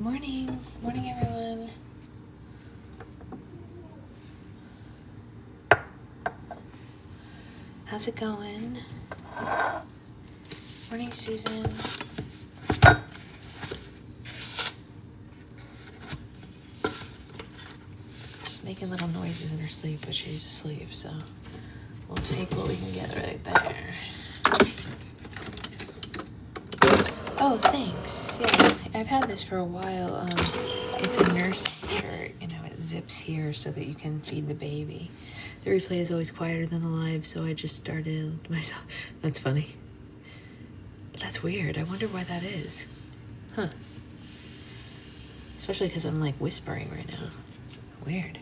Morning, morning everyone. How's it going? Morning, Susan. She's making little noises in her sleep, but she's asleep, so we'll take what we can get right there. Oh, thanks. Yeah, I've had this for a while. It's a nursing shirt. You know, it zips here so that you can feed the baby. The replay is always quieter than the live, so I just started myself. That's funny. That's weird. I wonder why that is. Huh. Especially because I'm like whispering right now. Weird.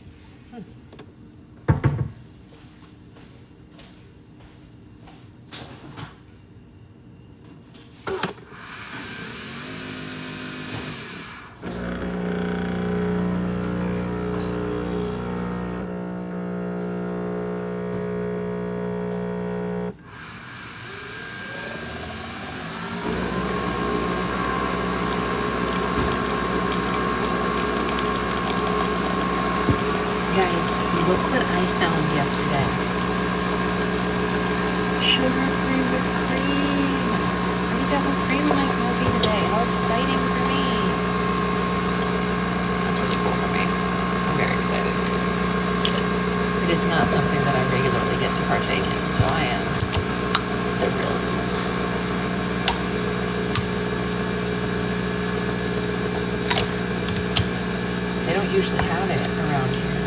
Guys, look what I found yesterday. Sugar-free whipped cream. I need to have whipped cream in my coffee today. How exciting for me. That's really cool for me. I'm very excited. It is not something that I regularly get to partake in, so I am thrilled. They don't usually have it around here.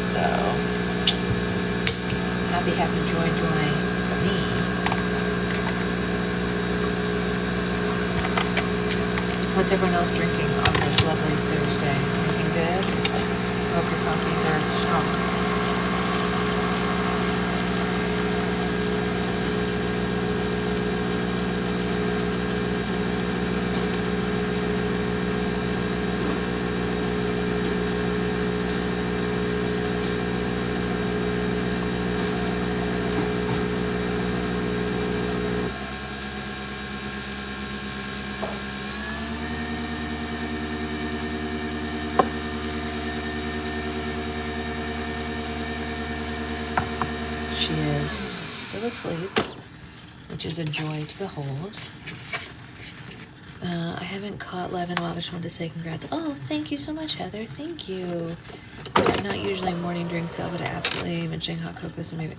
So, happy joy me. What's everyone else drinking on this lovely Thursday? Anything good? Hope your coffees are strong. Asleep, which is a joy to behold. I haven't caught live in a while. I just wanted to say congrats. Oh, thank you so much, Heather. Thank you. Not usually morning drinks, but I absolutely mentioning hot cocoa, so maybe.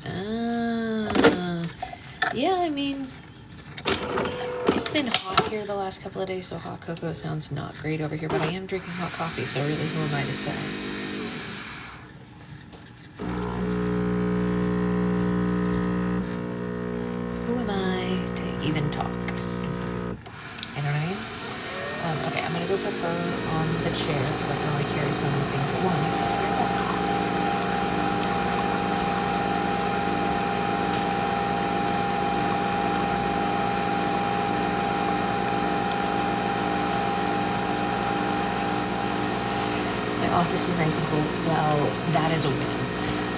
Yeah, I mean, it's been hot here the last couple of days, so hot cocoa sounds not great over here, but I am drinking hot coffee, so really, who am I to say? Even talk. You know what I mean? Okay, I'm gonna go put her on the chair because I can only carry so many things at once. My office is nice and cool. Well, that is a win.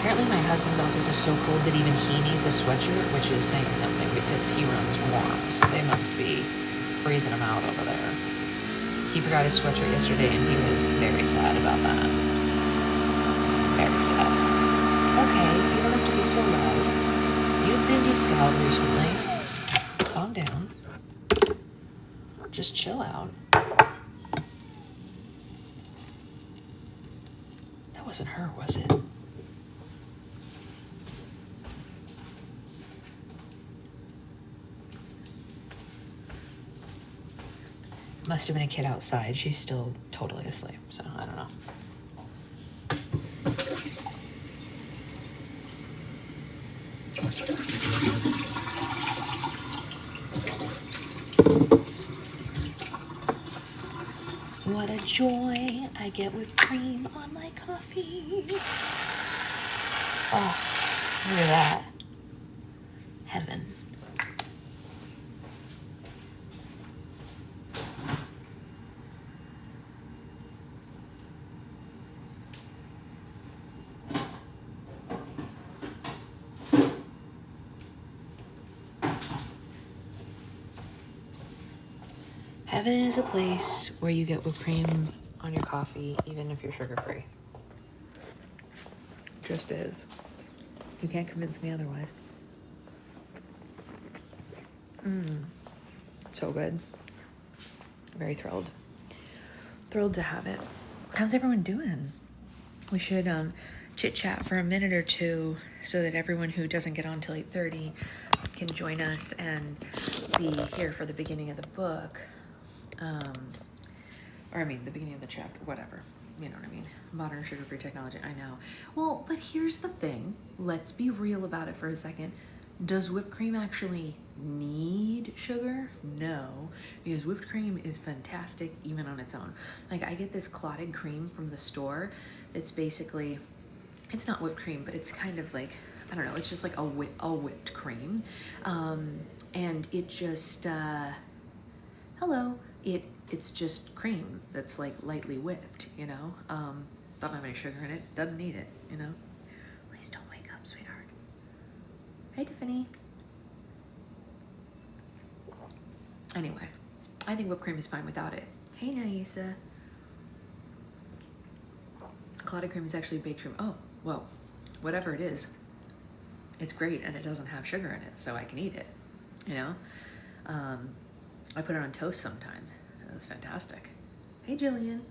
Apparently my husband's office is so cold that even he needs a sweatshirt, which is saying something because he runs warm, so they must be freezing him out over there. He forgot his sweatshirt yesterday and he was very sad about that. Very sad. Okay, you don't have to be so loud. You've been de-scowled recently. Calm down. Just chill out. That wasn't her, was it? Must have been a kid outside. She's still totally asleep, so I don't know. What a joy. I get whipped cream on my coffee. Oh, look at that. Heaven. Heaven is a place where you get whipped cream on your coffee, even if you're sugar-free. Just is. You can't convince me otherwise. So good. Very thrilled. Thrilled to have it. How's everyone doing? We should chit-chat for a minute or two so that everyone who doesn't get on till 8:30 can join us and be here for the beginning of the book. Or I mean, the beginning of the chapter, whatever. You know what I mean? Modern sugar-free technology, I know. Well, but here's the thing. Let's be real about it for a second. Does whipped cream actually need sugar? No, because whipped cream is fantastic even on its own. Like, I get this clotted cream from the store. It's basically, it's not whipped cream, but it's kind of like, I don't know, it's just like a whipped cream. And it just, hello, it's just cream that's like lightly whipped, you know? Doesn't have any sugar in it, doesn't need it, you know? Please don't wake up, sweetheart. Hey, Tiffany. Anyway, I think whipped cream is fine without it. Hey, Naisa. Clotted cream is actually baked cream. Oh, well, whatever it is, it's great and it doesn't have sugar in it, so I can eat it, you know? I put it on toast sometimes. It's fantastic. Hey, Jillian.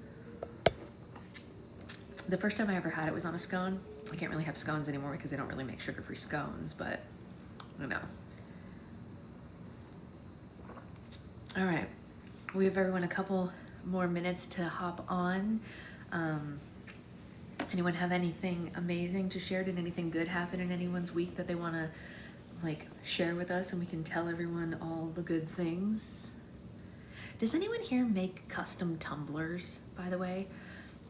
The first time I ever had it was on a scone. I can't really have scones anymore because they don't really make sugar-free scones, but you know. All right, we have everyone a couple more minutes to hop on. Anyone have anything amazing to share? Did anything good happen in anyone's week that they want to like share with us and we can tell everyone all the good things? Does anyone here make custom tumblers, by the way?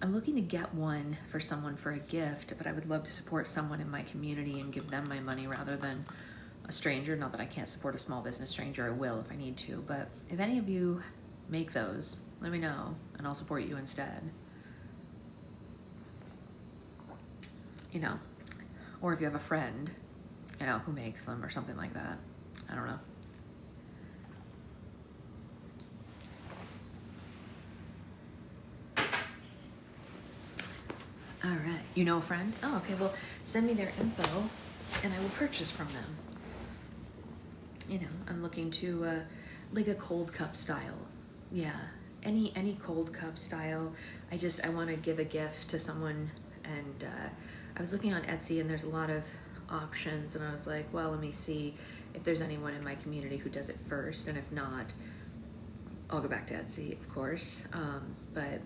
I'm looking to get one for someone for a gift, but I would love to support someone in my community and give them my money rather than a stranger. Not that I can't support a small business stranger, I will if I need to, but if any of you make those, let me know and I'll support you instead. You know, or if you have a friend, you know, who makes them or something like that. I don't know. All right, you know a friend? Oh, okay, well, send me their info and I will purchase from them. You know, I'm looking to, like a cold cup style. Yeah, any cold cup style. I want to give a gift to someone, and I was looking on Etsy and there's a lot of options, and I was like, well, let me see if there's anyone in my community who does it first, and if not, I'll go back to Etsy, of course. But,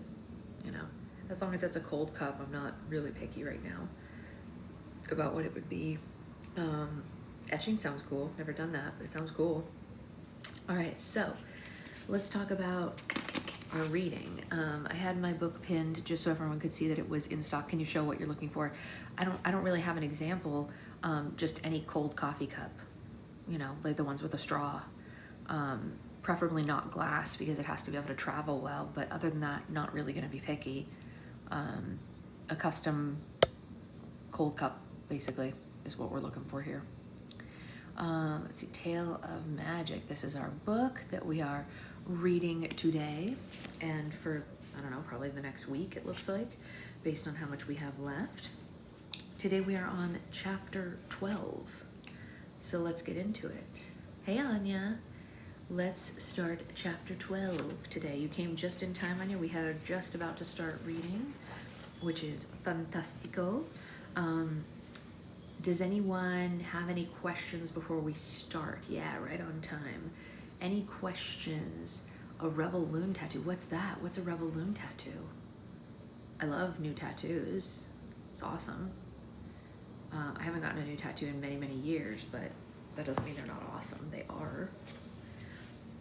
you know, as long as it's a cold cup, I'm not really picky right now about what it would be. Etching sounds cool. Never done that, but it sounds cool. All right, so let's talk about our reading. I had my book pinned just so everyone could see that it was in stock. Can you show what you're looking for? I don't really have an example. Just any cold coffee cup, you know, like the ones with a straw. Preferably not glass because it has to be able to travel well. But other than that, not really going to be picky. A custom cold cup, basically, is what we're looking for here. Let's see, Tale of Magic. This is our book that we are reading today and for, I don't know, probably the next week, it looks like, based on how much we have left. Today we are on chapter 12, so let's get into it. Hey, Anya. Let's start chapter 12 today. You came just in time, Anya. We are just about to start reading, which is fantastico. Does anyone have any questions before we start? Yeah, right on time. Any questions? A rebel loon tattoo. What's that? What's a rebel loon tattoo? I love new tattoos. It's awesome. I haven't gotten a new tattoo in many, many years, but that doesn't mean they're not awesome. They are.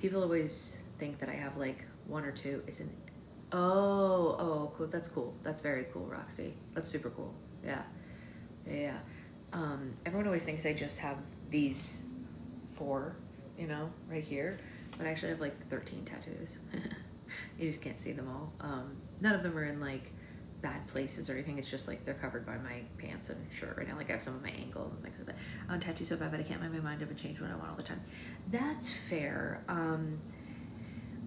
People always think that I have like one or two. Isn't it? Oh, cool. That's cool. That's very cool, Roxy. That's super cool. Yeah. Everyone always thinks I just have these 4, you know, right here, but I actually have like 13 tattoos. You just can't see them all. None of them are in like bad places or anything. It's just like they're covered by my pants and shirt right now. Like I have some of my ankles and things like that. I want tattoos so bad, but I can't make my mind up and change what I want all the time. That's fair.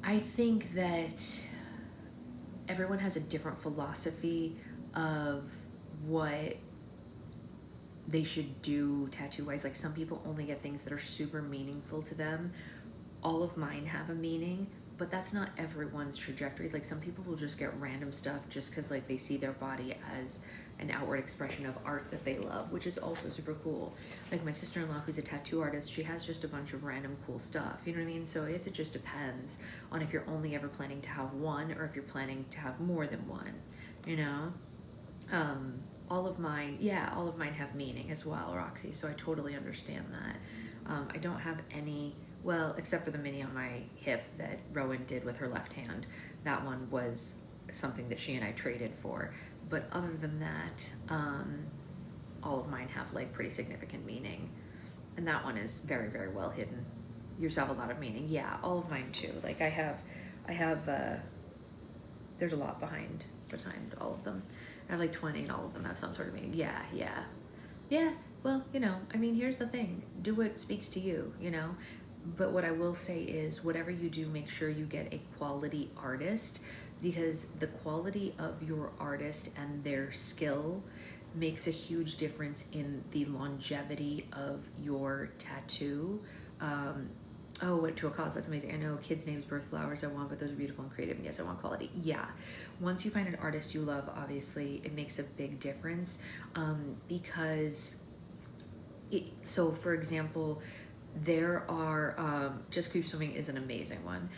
I think that everyone has a different philosophy of what they should do tattoo wise. Like some people only get things that are super meaningful to them. All of mine have a meaning, but that's not everyone's trajectory. Like some people will just get random stuff just because like they see their body as an outward expression of art that they love, which is also super cool. Like my sister-in-law, who's a tattoo artist, she has just a bunch of random cool stuff, you know what I mean? So I guess it just depends on if you're only ever planning to have one or if you're planning to have more than one, you know? um all of mine, yeah, all of mine have meaning as well, Roxy, so I totally understand that. I don't have any, well, except for the mini on my hip that Rowan did with her left hand. That one was something that she and I traded for, but other than that, all of mine have like pretty significant meaning, and that one is very, very well hidden. Yours have a lot of meaning. Yeah, all of mine too. Like I have there's a lot behind all of them. I have like 20 and all of them have some sort of meaning. Yeah, yeah. Yeah, well, I mean, here's the thing. Do what speaks to you, But what I will say is whatever you do, make sure you get a quality artist, because the quality of your artist and their skill makes a huge difference in the longevity of your tattoo. Oh, to a cause, that's amazing. I know kids' names, birth flowers I want, but those are beautiful and creative. And yes, I want quality. Yeah. Once you find an artist you love, obviously, it makes a big difference, because so for example, there are, Just Creep Swimming is an amazing one.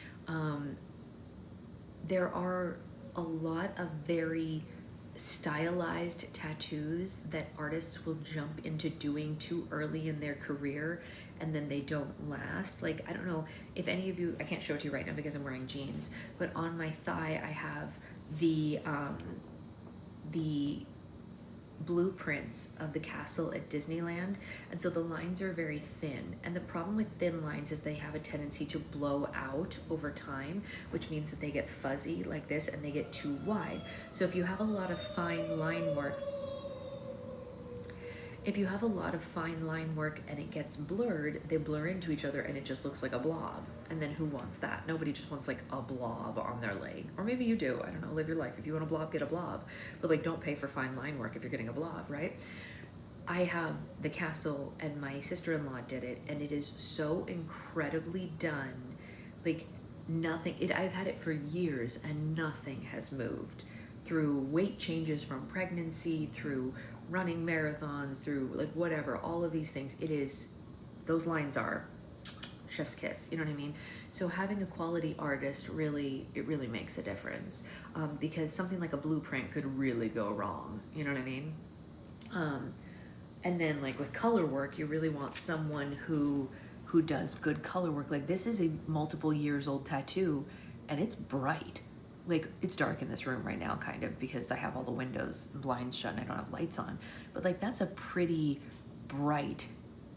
There are a lot of very stylized tattoos that artists will jump into doing too early in their career, and then they don't last. Like, I don't know if any of you, I can't show it to you right now because I'm wearing jeans, but on my thigh I have the blueprints of the castle at Disneyland, and so the lines are very thin, and the problem with thin lines is they have a tendency to blow out over time, which means that they get fuzzy like this and they get too wide. So if you have a lot of fine line work, and it gets blurred, they blur into each other and it just looks like a blob. And then who wants that? Nobody just wants like a blob on their leg. Or maybe you do, I don't know, live your life. If you want a blob, get a blob. But like, don't pay for fine line work if you're getting a blob, right? I have the castle and my sister-in-law did it, and it is so incredibly done. Like nothing, I've had it for years and nothing has moved. Through weight changes from pregnancy, through running marathons, through like whatever, all of these things, those lines are chef's kiss, you know what I mean? So having a quality artist really makes a difference, because something like a blueprint could really go wrong, you know what I mean? And then like with color work, you really want someone who does good color work. Like this is a multiple years old tattoo and it's bright. Like it's dark in this room right now kind of because I have all the windows and blinds shut and I don't have lights on, but like that's a pretty bright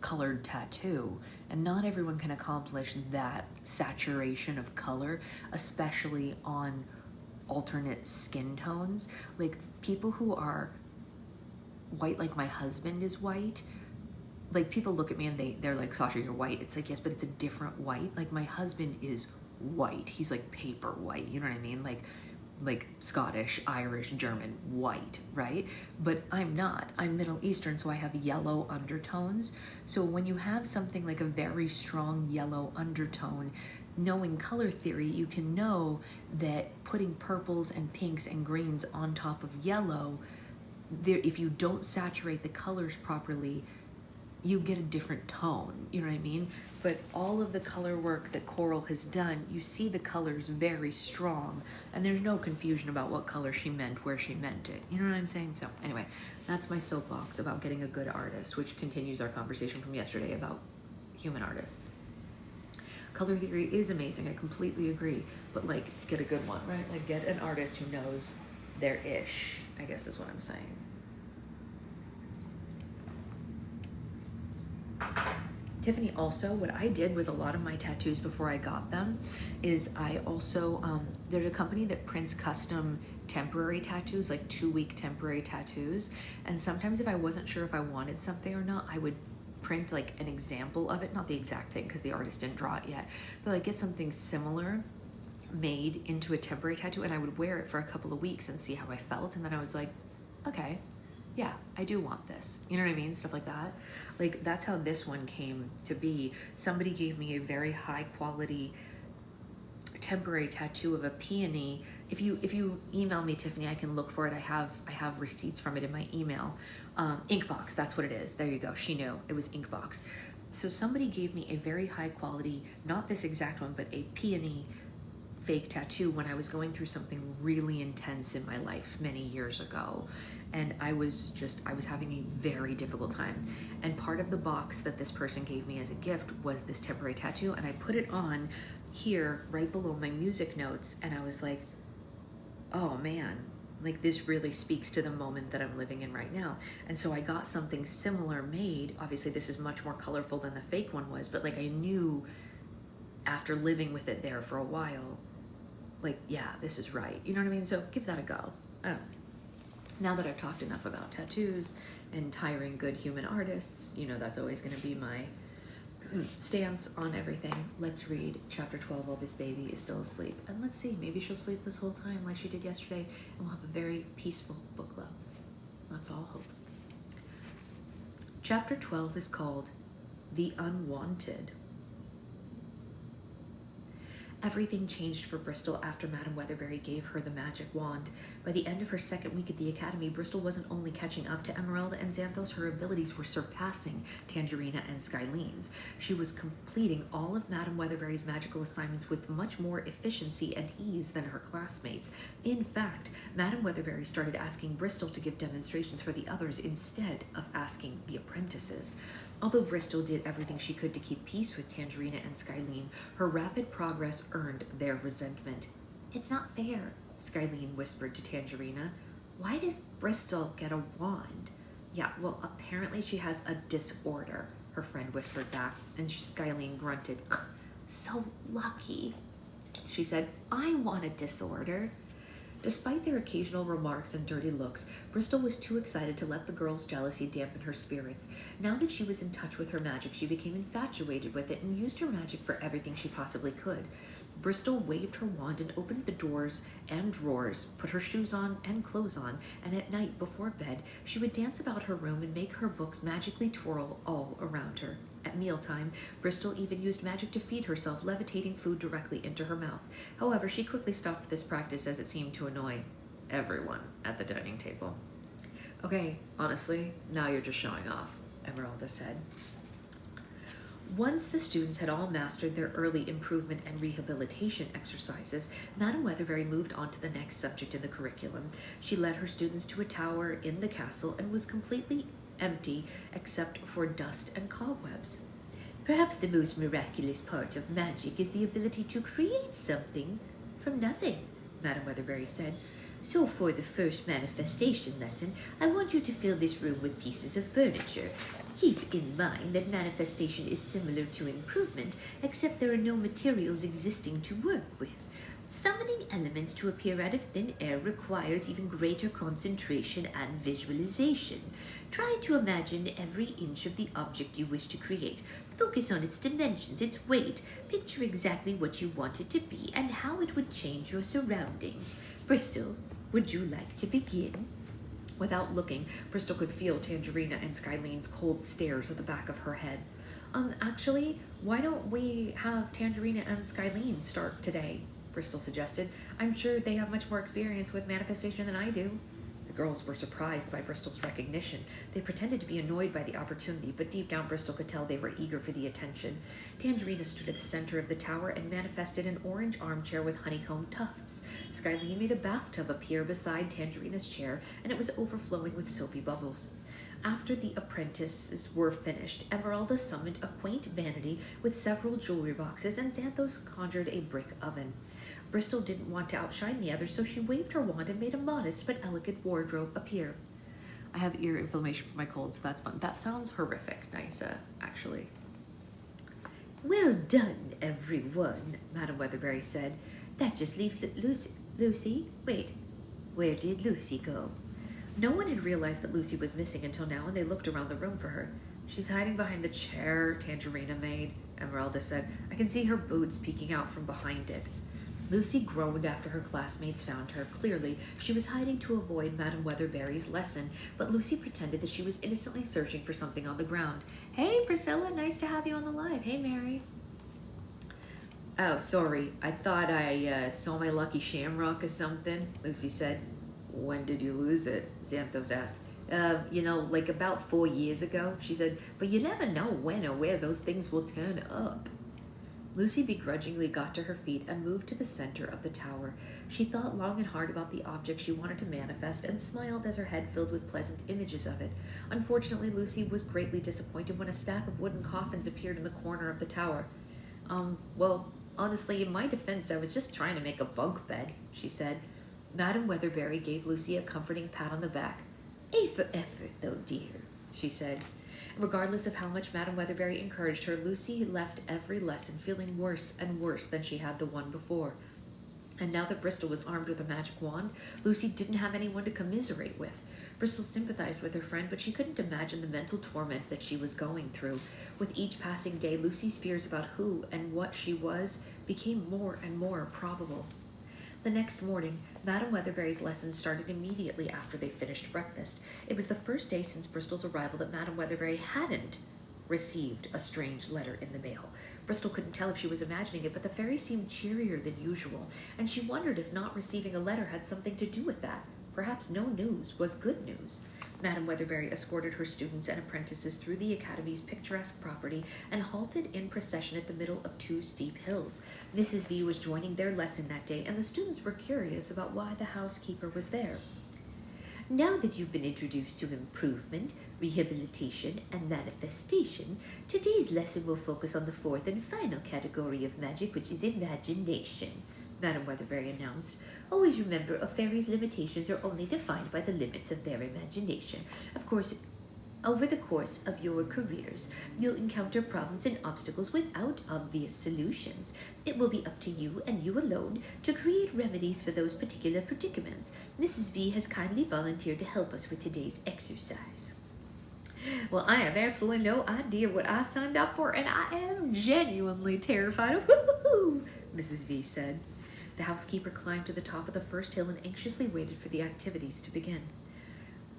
colored tattoo, and not everyone can accomplish that saturation of color, especially on alternate skin tones. Like people who are white, like my husband is white, like people look at me and they're like, Sasha, you're white. It's like, yes, but it's a different white. Like my husband is white. He's like paper white, you know what I mean? Like Scottish, Irish, German white, right? But I'm not. I'm Middle Eastern, so I have yellow undertones. So when you have something like a very strong yellow undertone, knowing color theory, you can know that putting purples and pinks and greens on top of yellow, if you don't saturate the colors properly, you get a different tone, you know what I mean? But all of the color work that Coral has done, you see the colors very strong, and there's no confusion about what color she meant, where she meant it. You know what I'm saying? So anyway, that's my soapbox about getting a good artist, which continues our conversation from yesterday about human artists. Color theory is amazing, I completely agree, but like, get a good one, right? Like get an artist who knows their ish, I guess is what I'm saying. Tiffany, also, what I did with a lot of my tattoos before I got them is I also, there's a company that prints custom temporary tattoos, like 2-week temporary tattoos. And sometimes if I wasn't sure if I wanted something or not, I would print like an example of it, not the exact thing because the artist didn't draw it yet, but like get something similar made into a temporary tattoo, and I would wear it for a couple of weeks and see how I felt. And then I was like, okay, yeah, I do want this. You know what I mean? Stuff like that. Like, that's how this one came to be. Somebody gave me a very high quality temporary tattoo of a peony. If you email me, Tiffany, I can look for it. I have receipts from it in my email. Inkbox, that's what it is. There you go. She knew it was Inkbox. So somebody gave me a very high quality, not this exact one, but a peony fake tattoo when I was going through something really intense in my life many years ago. And I was having a very difficult time. And part of the box that this person gave me as a gift was this temporary tattoo. And I put it on here right below my music notes. And I was like, oh man, like this really speaks to the moment that I'm living in right now. And so I got something similar made. Obviously this is much more colorful than the fake one was, but like I knew after living with it there for a while, like, yeah, this is right. You know what I mean? So give that a go. Now that I've talked enough about tattoos and hiring good human artists, you know, that's always going to be my stance on everything. Let's read chapter 12 while this baby is still asleep. And let's see, maybe she'll sleep this whole time like she did yesterday, and we'll have a very peaceful book club. Let's all hope. Chapter 12 is called The Unwanted. Everything changed for Bristol after Madame Weatherbury gave her the magic wand. By the end of her second week at the academy, Bristol wasn't only catching up to Emeralda and Xanthos, her abilities were surpassing Tangerina and Skylene's. She was completing all of Madame Weatherbury's magical assignments with much more efficiency and ease than her classmates. In fact, Madame Weatherbury started asking Bristol to give demonstrations for the others instead of asking the apprentices. Although Bristol did everything she could to keep peace with Tangerina and Skylene, her rapid progress earned their resentment. "It's not fair," Skylene whispered to Tangerina. "Why does Bristol get a wand?" "Yeah, well, apparently she has a disorder," her friend whispered back, and Skylene grunted. "So lucky," she said. "I want a disorder." Despite their occasional remarks and dirty looks, Bristol was too excited to let the girls' jealousy dampen her spirits. Now that she was in touch with her magic, she became infatuated with it and used her magic for everything she possibly could. Bristol waved her wand and opened the doors and drawers, put her shoes on and clothes on, and at night, before bed, she would dance about her room and make her books magically twirl all around her. At mealtime, Bristol even used magic to feed herself, levitating food directly into her mouth. However, she quickly stopped this practice as it seemed to annoy everyone at the dining table. "Okay, honestly, now you're just showing off," Emeralda said. Once the students had all mastered their early improvement and rehabilitation exercises, Madame Weatherbury moved on to the next subject in the curriculum. She led her students to a tower in the castle and was completely empty except for dust and cobwebs. "Perhaps the most miraculous part of magic is the ability to create something from nothing," Madame Weatherbury said. "So for the first manifestation lesson, I want you to fill this room with pieces of furniture. Keep in mind that manifestation is similar to improvement, except there are no materials existing to work with. Summoning elements to appear out of thin air requires even greater concentration and visualization. Try to imagine every inch of the object you wish to create. Focus on its dimensions, its weight. Picture exactly what you want it to be and how it would change your surroundings. Bristol, would you like to begin?" Without looking, Bristol could feel Tangerina and Skylene's cold stares at the back of her head. Actually, why don't we have Tangerina and Skylene start today?" Bristol suggested. "I'm sure they have much more experience with manifestation than I do." The girls were surprised by Bristol's recognition. They pretended to be annoyed by the opportunity, but deep down Bristol could tell they were eager for the attention. Tangerina stood at the center of the tower and manifested an orange armchair with honeycomb tufts. Skylene made a bathtub appear beside Tangerina's chair, and it was overflowing with soapy bubbles. After the apprentices were finished, Emeralda summoned a quaint vanity with several jewelry boxes, and Xanthos conjured a brick oven. Bristol didn't want to outshine the others, so she waved her wand and made a modest but elegant wardrobe appear. I have ear inflammation from my cold, so that's fun. That sounds horrific, Nysa, actually. "Well done, everyone," Madame Weatherbury said. "That just leaves Lucy? Wait, where did Lucy go?" No one had realized that Lucy was missing until now, and they looked around the room for her. "She's hiding behind the chair Tangerina made," Emeralda said. "I can see her boots peeking out from behind it." Lucy groaned after her classmates found her. Clearly, she was hiding to avoid Madame Weatherberry's lesson, but Lucy pretended that she was innocently searching for something on the ground. "Hey, Priscilla, nice to have you on the live. Hey, Mary." "Oh, sorry. I thought I saw my lucky shamrock or something," Lucy said. "When did you lose it?" Xanthos asked. Like about 4 years ago," she said. "But you never know when or where those things will turn up." Lucy begrudgingly got to her feet and moved to the center of the tower. She thought long and hard about the object she wanted to manifest and smiled as her head filled with pleasant images of it. Unfortunately, Lucy was greatly disappointed when a stack of wooden coffins appeared in the corner of the tower. Well, honestly, in my defense, I was just trying to make a bunk bed," she said. Madame Weatherberry gave Lucy a comforting pat on the back. "A for effort, though, dear," she said. Regardless of how much Madame Weatherberry encouraged her, Lucy left every lesson feeling worse and worse than she had the one before. And now that Bristol was armed with a magic wand, Lucy didn't have anyone to commiserate with. Bristol sympathized with her friend, but she couldn't imagine the mental torment that she was going through. With each passing day, Lucy's fears about who and what she was became more and more probable. The next morning, Madame Weatherberry's lessons started immediately after they finished breakfast. It was the first day since Bristol's arrival that Madame Weatherberry hadn't received a strange letter in the mail. Bristol couldn't tell if she was imagining it, but the fairy seemed cheerier than usual, and she wondered if not receiving a letter had something to do with that. Perhaps no news was good news. Madame Weatherberry escorted her students and apprentices through the Academy's picturesque property and halted in procession at the middle of 2 steep hills. Mrs. V was joining their lesson that day, and the students were curious about why the housekeeper was there. "Now that you've been introduced to improvement, rehabilitation, and manifestation, today's lesson will focus on the 4th and final category of magic, which is imagination," Madame Weatherberry announced. "Always remember, a fairy's limitations are only defined by the limits of their imagination. Of course, over the course of your careers, you'll encounter problems and obstacles without obvious solutions. It will be up to you and you alone to create remedies for those particular predicaments. Mrs. V has kindly volunteered to help us with today's exercise." "Well, I have absolutely no idea what I signed up for, and I am genuinely terrified of Mrs. V said. The housekeeper climbed to the top of the first hill and anxiously waited for the activities to begin.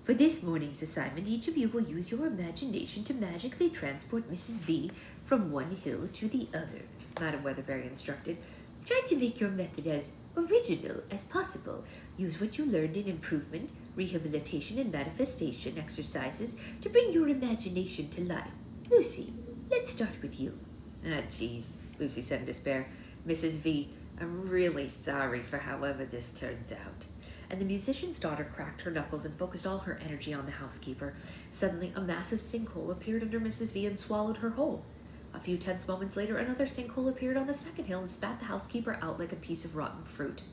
"For this morning's assignment, each of you will use your imagination to magically transport Mrs. V from one hill to the other," Madame Weatherberry instructed. "Try to make your method as original as possible. Use what you learned in improvement, rehabilitation, and manifestation exercises to bring your imagination to life. Lucy, let's start with you." "Ah, geez," Lucy said in despair. "Mrs. V, I'm really sorry for however this turns out." And the musician's daughter cracked her knuckles and focused all her energy on the housekeeper. Suddenly, a massive sinkhole appeared under Mrs. V and swallowed her whole. A few tense moments later, another sinkhole appeared on the second hill and spat the housekeeper out like a piece of rotten fruit.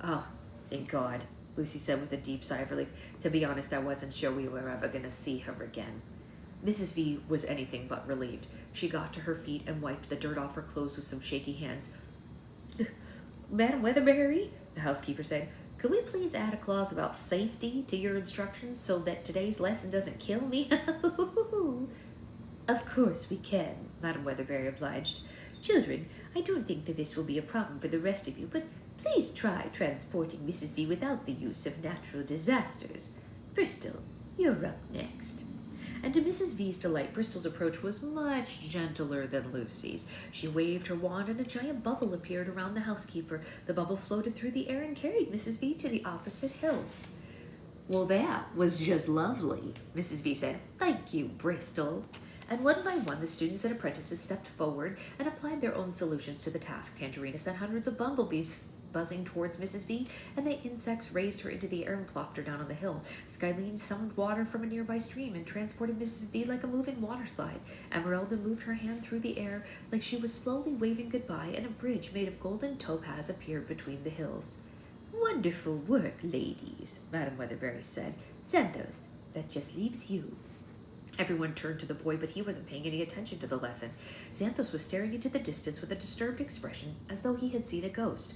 "Oh, thank God," Lucy said with a deep sigh of relief. "To be honest, I wasn't sure we were ever going to see her again." Mrs. V was anything but relieved. She got to her feet and wiped the dirt off her clothes with some shaky hands. "Madame Weatherberry," the housekeeper said, "could we please add a clause about safety to your instructions so that today's lesson doesn't kill me?" "Of course we can," Madame Weatherberry obliged. "Children, I don't think that this will be a problem for the rest of you, but please try transporting Mrs. V without the use of natural disasters. Bristol, you're up next." And to Mrs. V's delight, Bristol's approach was much gentler than Lucy's. She waved her wand and a giant bubble appeared around the housekeeper. The bubble floated through the air and carried Mrs. V to the opposite hill. "Well, that was just lovely," Mrs. V said. "Thank you, Bristol." And one by one, the students and apprentices stepped forward and applied their own solutions to the task. Tangerina sent hundreds of bumblebees buzzing towards Mrs. V, and the insects raised her into the air and plopped her down on the hill. Skyline summoned water from a nearby stream and transported Mrs. V like a moving water slide. Esmeralda moved her hand through the air like she was slowly waving goodbye, and a bridge made of golden topaz appeared between the hills. "Wonderful work, ladies," Madame Weatherberry said. "Xanthos, that just leaves you." Everyone turned to the boy, but he wasn't paying any attention to the lesson. Xanthos was staring into the distance with a disturbed expression, as though he had seen a ghost.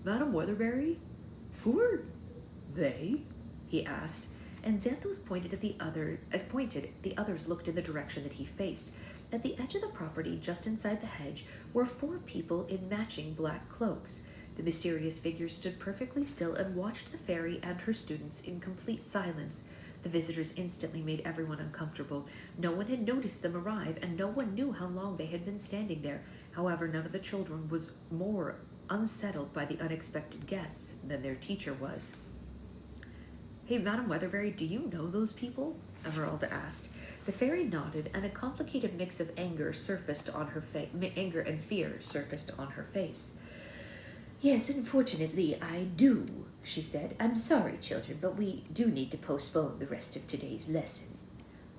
Madame Weatherberry? Who are they?" he asked. and Xanthos the others looked in the direction that he faced. At the edge of the property, just inside the hedge, were 4 people in matching black cloaks. The mysterious figures stood perfectly still and watched the fairy and her students in complete silence. The visitors instantly made everyone uncomfortable. No one had noticed them arrive, and no one knew how long they had been standing there. However, none of the children was more unsettled by the unexpected guests than their teacher was. "Hey, Madam Weatherberry, do you know those people?" Emeralda asked. The fairy nodded, and a complicated mix of anger and fear surfaced on her face. "Yes, unfortunately, I do," she said. "I'm sorry, children, but we do need to postpone the rest of today's lesson."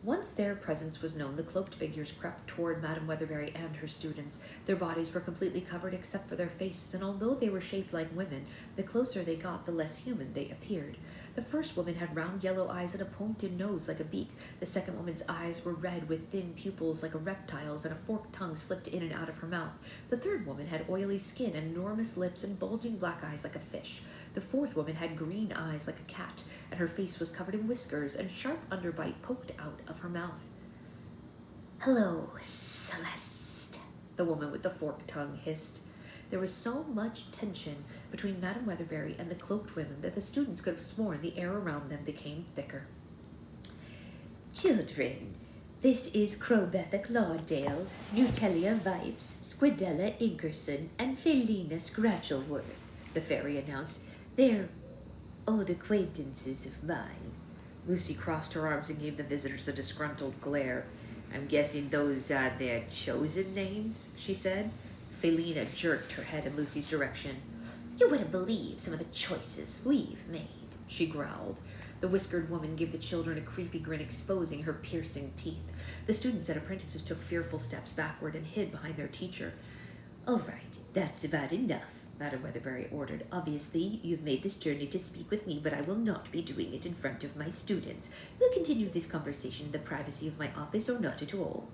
Once their presence was known, the cloaked figures crept toward Madam Weatherberry and her students. Their bodies were completely covered except for their faces, and although they were shaped like women, the closer they got, the less human they appeared. The first woman had round yellow eyes and a pointed nose like a beak. The second woman's eyes were red with thin pupils like a reptile's, and a forked tongue slipped in and out of her mouth. The third woman had oily skin, enormous lips, and bulging black eyes like a fish. The fourth woman had green eyes like a cat, and her face was covered in whiskers, and sharp underbite poked out of her mouth. "Hello, Celeste," the woman with the forked tongue hissed. There was so much tension between Madam Weatherberry and the cloaked women that the students could have sworn the air around them became thicker. "Children, this is Crowbetha Claudale, Nutelia Vipes, Squidella Inkerson, and Felina Scratchleworth," the fairy announced. "They're old acquaintances of mine." Lucy crossed her arms and gave the visitors a disgruntled glare. "I'm guessing those are their chosen names," she said. Felina jerked her head in Lucy's direction. "You wouldn't believe some of the choices we've made," she growled. The whiskered woman gave the children a creepy grin, exposing her piercing teeth. The students and apprentices took fearful steps backward and hid behind their teacher. "All right, that's about enough," Madam Weatherberry ordered. "Obviously, you've made this journey to speak with me, but I will not be doing it in front of my students. We'll continue this conversation in the privacy of my office, or not at all."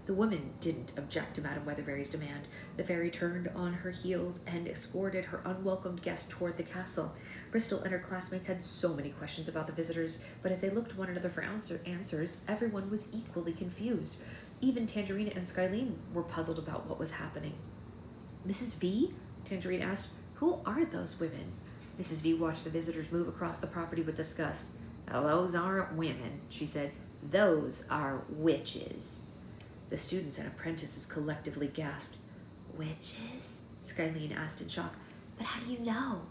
The woman didn't object to Madam Weatherberry's demand. The fairy turned on her heels and escorted her unwelcomed guest toward the castle. Bristol and her classmates had so many questions about the visitors, but as they looked to one another for answers, everyone was equally confused. Even Tangerina and Skylene were puzzled about what was happening. "Mrs. V?" Tangerine asked. "Who are those women?" Mrs. V watched the visitors move across the property with disgust. "Those aren't women," she said. "Those are witches." The students and apprentices collectively gasped. "Witches?" Skylene asked in shock. "But how do you know?"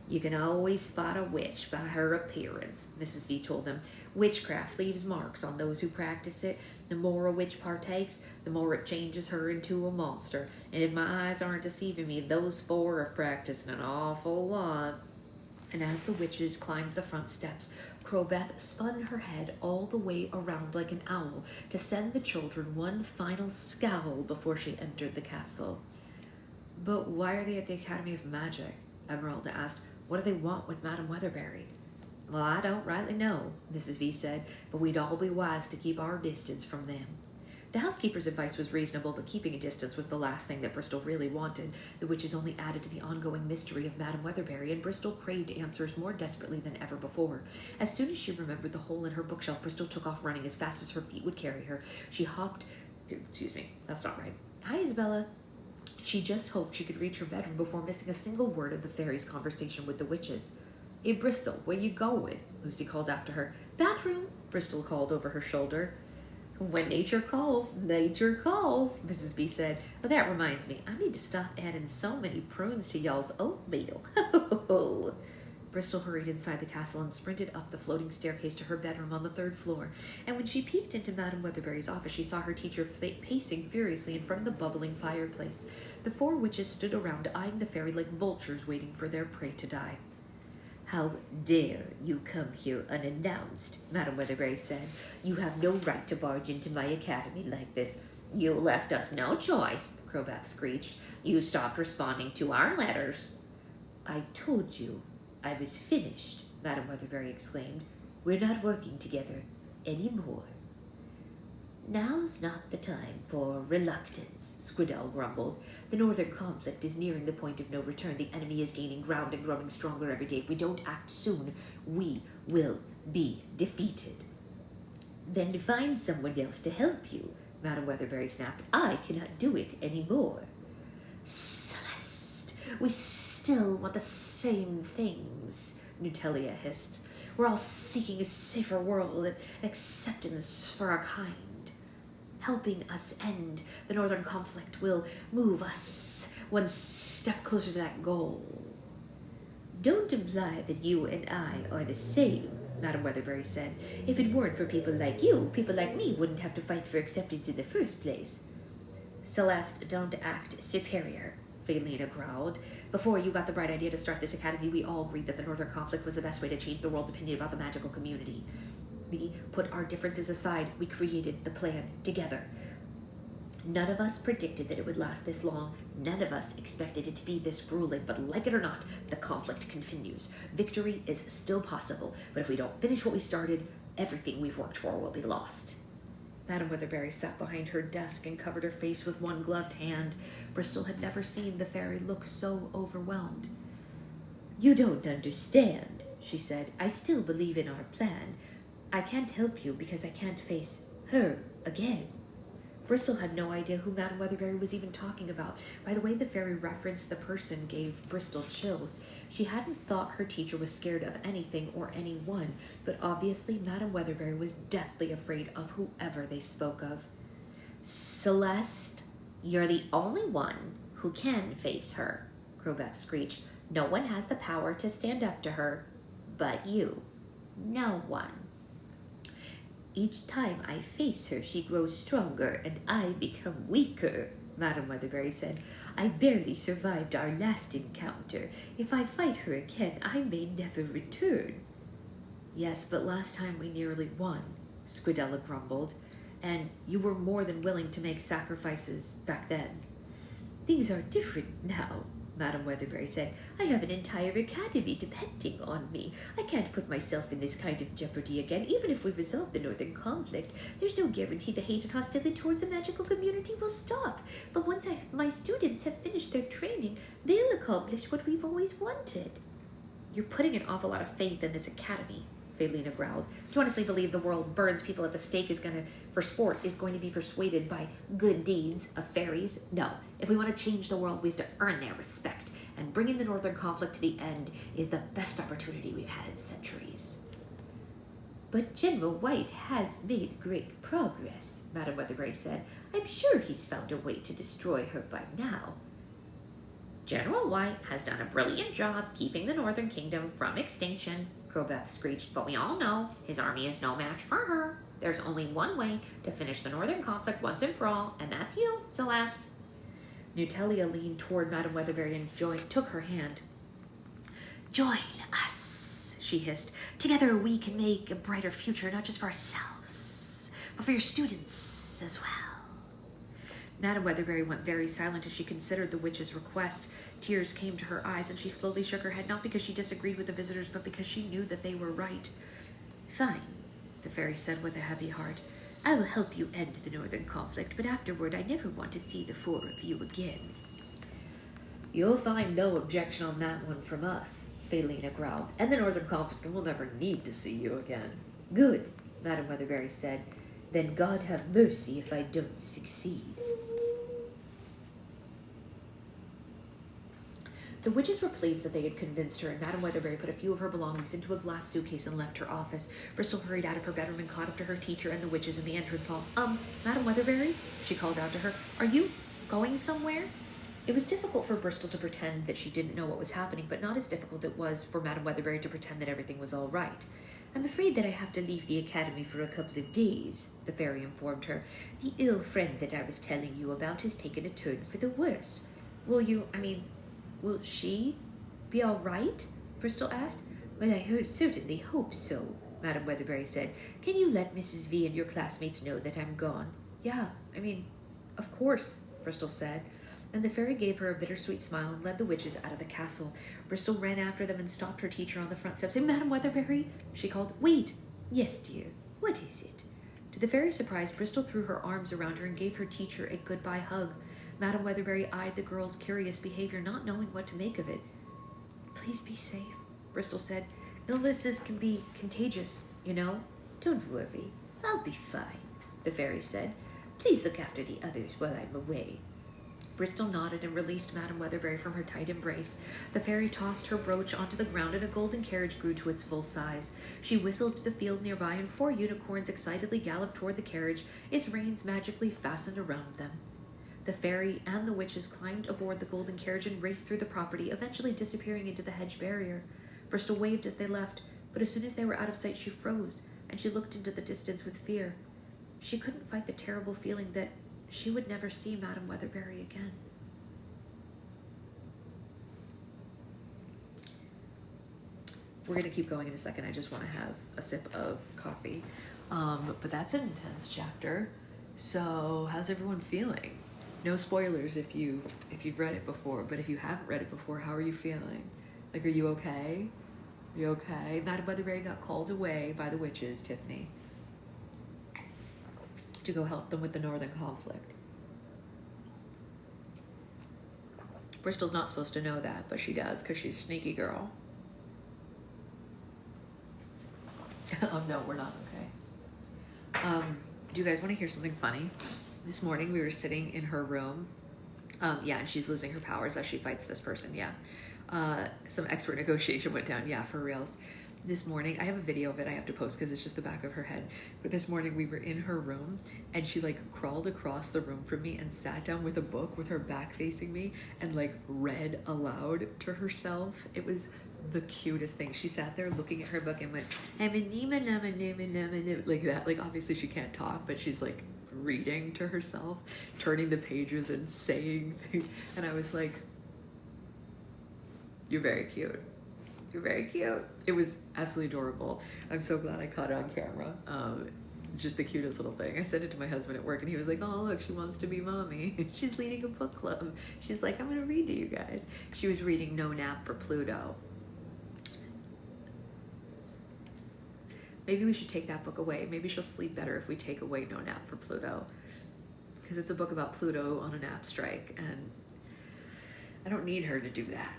"You can always spot a witch by her appearance," Mrs. V told them. "Witchcraft leaves marks on those who practice it. The more a witch partakes, the more it changes her into a monster. And if my eyes aren't deceiving me, those 4 have practiced an awful lot." And as the witches climbed the front steps, Crowbeth spun her head all the way around like an owl to send the children one final scowl before she entered the castle. "But why are they at the Academy of Magic?" Emeralda asked. "What do they want with Madam Weatherberry?" "Well, I don't rightly know," Mrs. V said, "but we'd all be wise to keep our distance from them." The housekeeper's advice was reasonable, but keeping a distance was the last thing that Bristol really wanted. The witches only added to the ongoing mystery of Madam Weatherberry, and Bristol craved answers more desperately than ever before. As soon as she remembered the hole in her bookshelf, Bristol took off running as fast as her feet would carry her. She hopped... Excuse me, that's not right. "Hi, Isabella." She just hoped she could reach her bedroom before missing a single word of the fairy's conversation with the witches. "Hey, Bristol, where you going?" Lucy called after her. "Bathroom," Bristol called over her shoulder. "When nature calls, Mrs. B said. "Oh, that reminds me, I need to stop adding so many prunes to y'all's oatmeal." Bristol hurried inside the castle and sprinted up the floating staircase to her bedroom on the 3rd floor. And when she peeked into Madam Weatherberry's office, she saw her teacher pacing furiously in front of the bubbling fireplace. The 4 witches stood around, eyeing the fairy like vultures waiting for their prey to die. "How dare you come here unannounced?" Madam Weatherberry said. "You have no right to barge into my academy like this." "You left us no choice," Crowbeth screeched. "You stopped responding to our letters." "I told you I was finished," Madam Weatherberry exclaimed. "We're not working together anymore." "Now's not the time for reluctance," Squidell grumbled. "The northern conflict is nearing the point of no return. The enemy is gaining ground and growing stronger every day. If we don't act soon, we will be defeated. Then find someone else to help you, Madam Weatherbury snapped. I cannot do it anymore. Celeste, we still want the same things, Nutelia hissed. We're all seeking a safer world and acceptance for our kind. Helping us end the northern conflict will move us one step closer to that goal. Don't imply that you and I are the same, Madam Weatherbury said. If it weren't for people like you, people like me wouldn't have to fight for acceptance in the first place. Celeste, don't act superior, Phelina growled. Before you got the bright idea to start this academy, we all agreed that the northern conflict was the best way to change the world's opinion about the magical community. We put our differences aside. We created the plan together. None of us predicted that it would last this long. None of us expected it to be this grueling, but like it or not, the conflict continues. Victory is still possible, but if we don't finish what we started, everything we've worked for will be lost. Madam Weatherbury sat behind her desk and covered her face with one gloved hand. Bristol had never seen the fairy look so overwhelmed. You don't understand, she said. I still believe in our plan. I can't help you because I can't face her again. Bristol had no idea who Madam Weatherbury was even talking about. By the way the fairy referenced the person gave Bristol chills. She hadn't thought her teacher was scared of anything or anyone, but obviously Madam Weatherbury was deathly afraid of whoever they spoke of. Celeste, you're the only one who can face her, Crobat screeched. No one has the power to stand up to her but you. No one. Each time I face her, she grows stronger and I become weaker, Madam Weatherbury said. I barely survived our last encounter. If I fight her again, I may never return. Yes, but last time we nearly won, Squidella grumbled, and you were more than willing to make sacrifices back then. Things are different now, Madam Weatherbury said. I have an entire academy depending on me. I can't put myself in this kind of jeopardy again, even if we resolve the northern conflict. There's no guarantee the hate and hostility towards the magical community will stop. But once my students have finished their training, they'll accomplish what we've always wanted. You're putting an awful lot of faith in this academy, Phelina growled. Do you honestly believe the world burns people at the stake for sport is going to be persuaded by good deeds of fairies? No. If we want to change the world, we have to earn their respect. And bringing the northern conflict to the end is the best opportunity we've had in centuries. But General White has made great progress, Madam Weatherbury said. I'm sure he's found a way to destroy her by now. General White has done a brilliant job keeping the Northern Kingdom from extinction, Crobat screeched, but we all know his army is no match for her. There's only one way to finish the Northern conflict once and for all, and that's you, Celeste. Nutelia leaned toward Madam Weatherbury and took her hand. Join us, she hissed. Together we can make a brighter future, not just for ourselves, but for your students as well. Madam Weatherbury went very silent as she considered the witch's request. Tears came to her eyes, and she slowly shook her head, not because she disagreed with the visitors, but because she knew that they were right. Fine, the fairy said with a heavy heart. I will help you end the northern conflict, but afterward I never want to see the four of you again. You'll find no objection on that one from us, Phelina growled, and the northern conflict will never need to see you again. Good, Madam Weatherbury said. Then God have mercy if I don't succeed. The witches were pleased that they had convinced her, and Madam Weatherbury put a few of her belongings into a glass suitcase and left her office. Bristol hurried out of her bedroom and caught up to her teacher and the witches in the entrance hall. Madam Weatherbury, she called out to her, are you going somewhere? It was difficult for Bristol to pretend that she didn't know what was happening, but not as difficult it was for Madam Weatherbury to pretend that everything was all right. I'm afraid that I have to leave the academy for a couple of days, the fairy informed her. The ill friend that I was telling you about has taken a turn for the worse. Will she be all right? Bristol asked. Well, I certainly hope so, Madam Weatherbury said. Can you let Mrs. V and your classmates know that I'm gone? Yeah, of course, Bristol said. And the fairy gave her a bittersweet smile and led the witches out of the castle. Bristol ran after them and stopped her teacher on the front steps. Madam Weatherbury, she called. Wait. Yes, dear. What is it? To the fairy's surprise, Bristol threw her arms around her and gave her teacher a goodbye hug. Madam Weatherbury eyed the girl's curious behavior, not knowing what to make of it. Please be safe, Bristol said. Illnesses can be contagious. You know? Don't worry. I'll be fine, the fairy said. Please look after the others while I'm away. Bristol nodded and released Madame Weatherbury from her tight embrace. The fairy tossed her brooch onto the ground and a golden carriage grew to its full size. She whistled to the field nearby and 4 unicorns excitedly galloped toward the carriage, its reins magically fastened around them. The fairy and the witches climbed aboard the golden carriage and raced through the property, eventually disappearing into the hedge barrier. Bristol waved as they left, but as soon as they were out of sight she froze, and she looked into the distance with fear. She couldn't fight the terrible feeling that she would never see Madame Weatherbury again. We're going to keep going in a second. I just want to have a sip of coffee. But that's an intense chapter. So how's everyone feeling? No spoilers if you've read it before, but if you haven't read it before, how are you feeling? Like, are you okay? Are you okay? Madame Weatherbury got called away by the witches, Tiffany, to go help them with the northern conflict. Bristol's not supposed to know that, but she does because she's a sneaky girl. Oh no, we're not okay. Do you guys want to hear something funny? This morning we were sitting in her room. Yeah, and she's losing her powers as she fights this person, yeah. Some expert negotiation went down, yeah, for reals. This morning, I have a video of it I have to post because it's just the back of her head. But this morning we were in her room and she like crawled across the room from me and sat down with a book with her back facing me and like read aloud to herself. It was the cutest thing. She sat there looking at her book and went, I'm a Nima Nama Nima Nama, like that. Like obviously she can't talk, but she's like reading to herself, turning the pages and saying things. And I was like, you're very cute. You're very cute. It was absolutely adorable. I'm so glad I caught it on camera. Just the cutest little thing. I sent it to my husband at work and he was like, oh, look, she wants to be mommy. She's leading a book club. She's like, I'm gonna read to you guys. She was reading No Nap for Pluto. Maybe we should take that book away. Maybe she'll sleep better if we take away No Nap for Pluto. Because it's a book about Pluto on a nap strike and I don't need her to do that.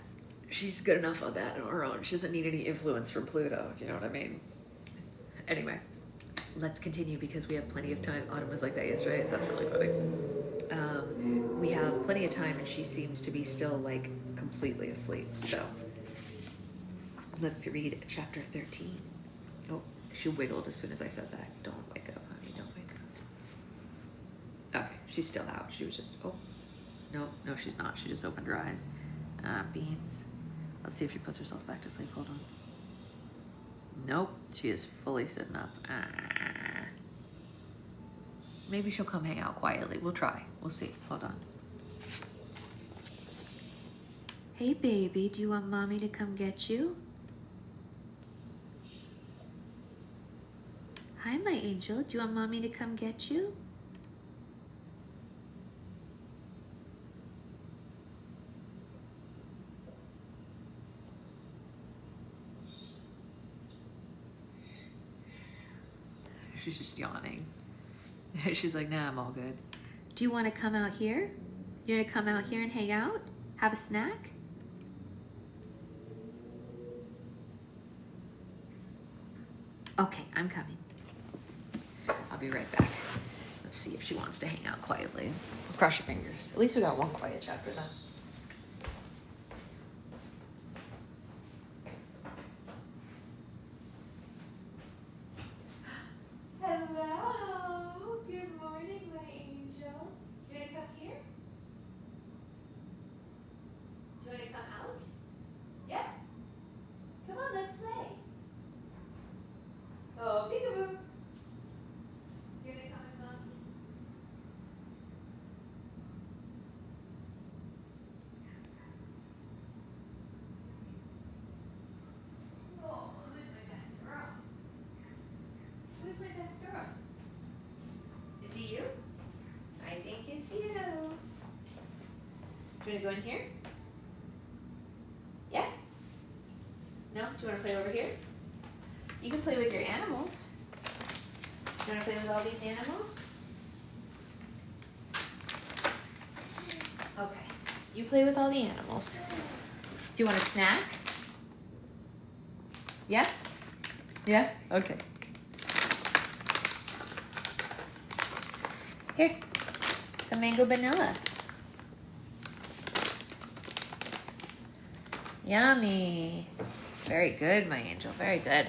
She's good enough on that on her own. She doesn't need any influence from Pluto, you know what I mean? Anyway, let's continue because we have plenty of time. Autumn was like that yesterday. That's really funny. We have plenty of time and she seems to be still like completely asleep. So let's read chapter 13. Oh, she wiggled as soon as I said that. Don't wake up, honey. Don't wake up. Okay, she's still out. She was just, oh, no, she's not. She just opened her eyes. Beans. Let's see if she puts herself back to sleep. Hold on. Nope, she is fully sitting up. Maybe she'll come hang out quietly. We'll try. We'll see. Hold on. Hey, baby, do you want mommy to come get you? Hi, my angel. Do you want mommy to come get you? She's just yawning. She's like, nah, I'm all good. Do you want to come out here? You want to come out here and hang out? Have a snack? Okay, I'm coming. I'll be right back. Let's see if she wants to hang out quietly. Cross your fingers. At least we got one quiet chapter then. Hello. Good morning, my angel. You want to come here? Do you want to come out? Yeah? Come on, let's play. Oh, peekaboo. You want to come with mommy? Oh, who's my best girl? Who's my best girl? Is it you? I think it's you. Do you want to go in here? Yeah? No? Do you want to play over here? You can play with your animals. Do you want to play with all these animals? Okay. You play with all the animals. Do you want a snack? Yeah? Yeah? Okay. Here, some mango vanilla. Yummy. Very good, my angel. Very good.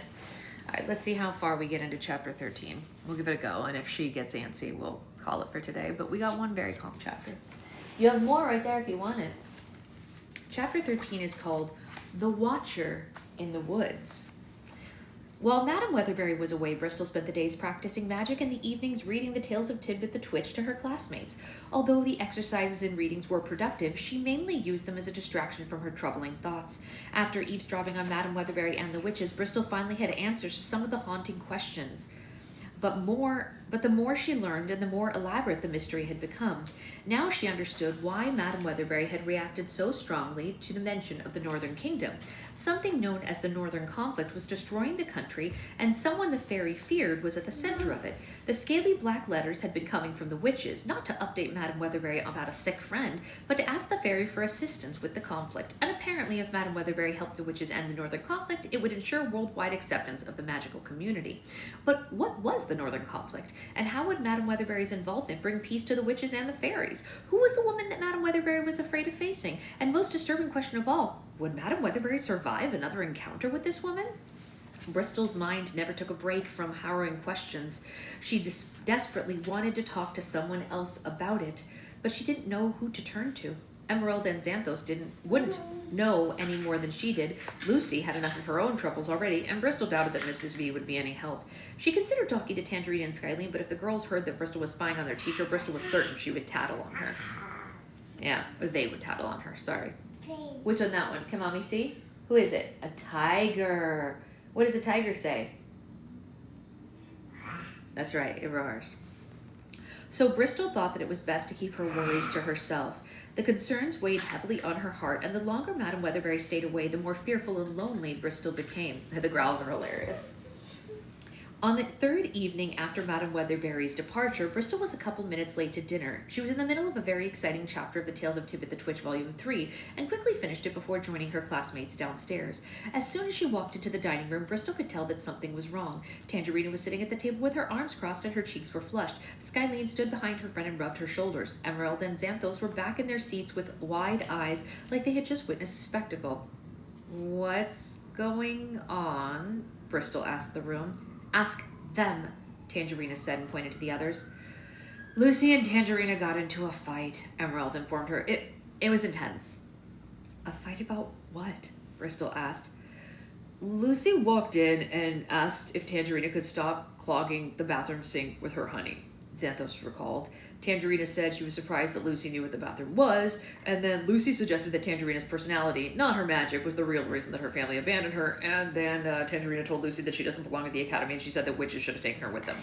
All right, let's see how far we get into chapter 13. We'll give it a go, and if she gets antsy, we'll call it for today. But we got one very calm chapter. You have more right there if you want it. Chapter 13 is called The Watcher in the Woods. While Madam Weatherbury was away, Bristol spent the days practicing magic and the evenings reading the tales of Tidbit the Twitch to her classmates. Although the exercises and readings were productive, she mainly used them as a distraction from her troubling thoughts. After eavesdropping on Madam Weatherbury and the witches, Bristol finally had answers to some of the haunting questions. But the more she learned and the more elaborate the mystery had become. Now she understood why Madam Weatherbury had reacted so strongly to the mention of the Northern Kingdom. Something known as the Northern Conflict was destroying the country, and someone the fairy feared was at the center of it. The scaly black letters had been coming from the witches, not to update Madam Weatherbury about a sick friend, but to ask the fairy for assistance with the conflict. And apparently if Madam Weatherbury helped the witches end the Northern Conflict, it would ensure worldwide acceptance of the magical community. But what was the Northern Conflict? And how would Madam Weatherbury's involvement bring peace to the witches and the fairies? Who was the woman that Madam Weatherbury was afraid of facing? And most disturbing question of all, would Madam Weatherbury survive another encounter with this woman? Bristol's mind never took a break from harrowing questions. She desperately wanted to talk to someone else about it, but she didn't know who to turn to. Emerald and Xanthos wouldn't know any more than she did. Lucy had enough of her own troubles already, and Bristol doubted that Mrs. V would be any help. She considered talking to Tangerine and Skylene, but if the girls heard that Bristol was spying on their teacher, Bristol was certain she would tattle on her. Yeah, or they would tattle on her, sorry. Which one, that one? Can mommy see? Who is it? A tiger. What does a tiger say? That's right, it roars. So Bristol thought that it was best to keep her worries to herself. The concerns weighed heavily on her heart, and the longer Madam Weatherbury stayed away, the more fearful and lonely Bristol became. The growls are hilarious. On the third evening after Madam Weatherbury's departure, Bristol was a couple minutes late to dinner. She was in the middle of a very exciting chapter of the Tales of Tidbit the Twitch Volume 3, and quickly finished it before joining her classmates downstairs. As soon as she walked into the dining room, Bristol could tell that something was wrong. Tangerina was sitting at the table with her arms crossed and her cheeks were flushed. Skylene stood behind her friend and rubbed her shoulders. Emerald and Xanthos were back in their seats with wide eyes, like they had just witnessed a spectacle. "What's going on?" Bristol asked the room. "Ask them," Tangerina said and pointed to the others. "Lucy and Tangerina got into a fight," Emerald informed her. It was intense." "A fight about what?" Bristol asked. "Lucy walked in and asked if Tangerina could stop clogging the bathroom sink with her honey," Xanthos recalled. Tangerina said she was surprised that Lucy knew what the bathroom was, and then Lucy suggested that Tangerina's personality, not her magic, was the real reason that her family abandoned her, and then Tangerina told Lucy that she doesn't belong at the academy, and she said that witches should have taken her with them.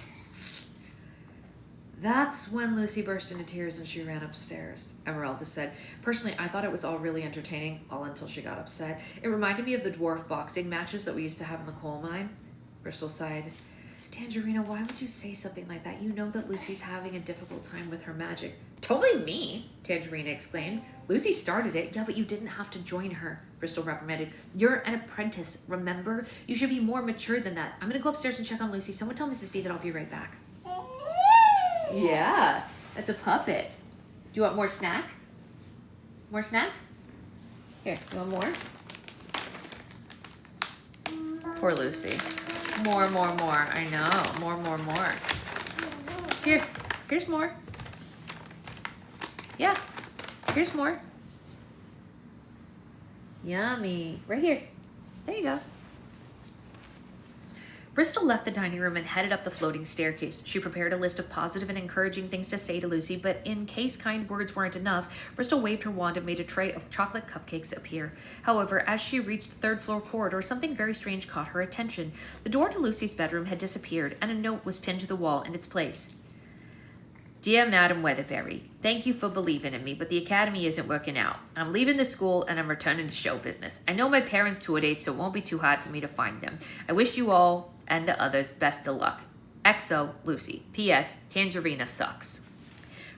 "That's when Lucy burst into tears and she ran upstairs," Emeralda said. "Personally, I thought it was all really entertaining, all until she got upset. It reminded me of the dwarf boxing matches that we used to have in the coal mine." Bristol sighed. "Tangerina, why would you say something like that? You know that Lucy's having a difficult time with her magic." "Totally me," Tangerina exclaimed. "Lucy started it." "Yeah, but you didn't have to join her," Bristol reprimanded. "You're an apprentice, remember? You should be more mature than that. I'm going to go upstairs and check on Lucy. Someone tell Mrs. V that I'll be right back." Yeah, that's a puppet. Do you want more snack? More snack? Here, you want more? Poor Lucy. More. I know. More. Here's more. Yeah, here's more. Yummy. Right here. There you go. Bristol left the dining room and headed up the floating staircase. She prepared a list of positive and encouraging things to say to Lucy, but in case kind words weren't enough, Bristol waved her wand and made a tray of chocolate cupcakes appear. However, as she reached the third-floor corridor, something very strange caught her attention. The door to Lucy's bedroom had disappeared, and a note was pinned to the wall in its place. "Dear Madam Weatherbury, thank you for believing in me, but the academy isn't working out. I'm leaving the school and I'm returning to show business. I know my parents' tour dates, so it won't be too hard for me to find them. I wish you all and the others best of luck. XO, Lucy. P.S. Tangerina sucks."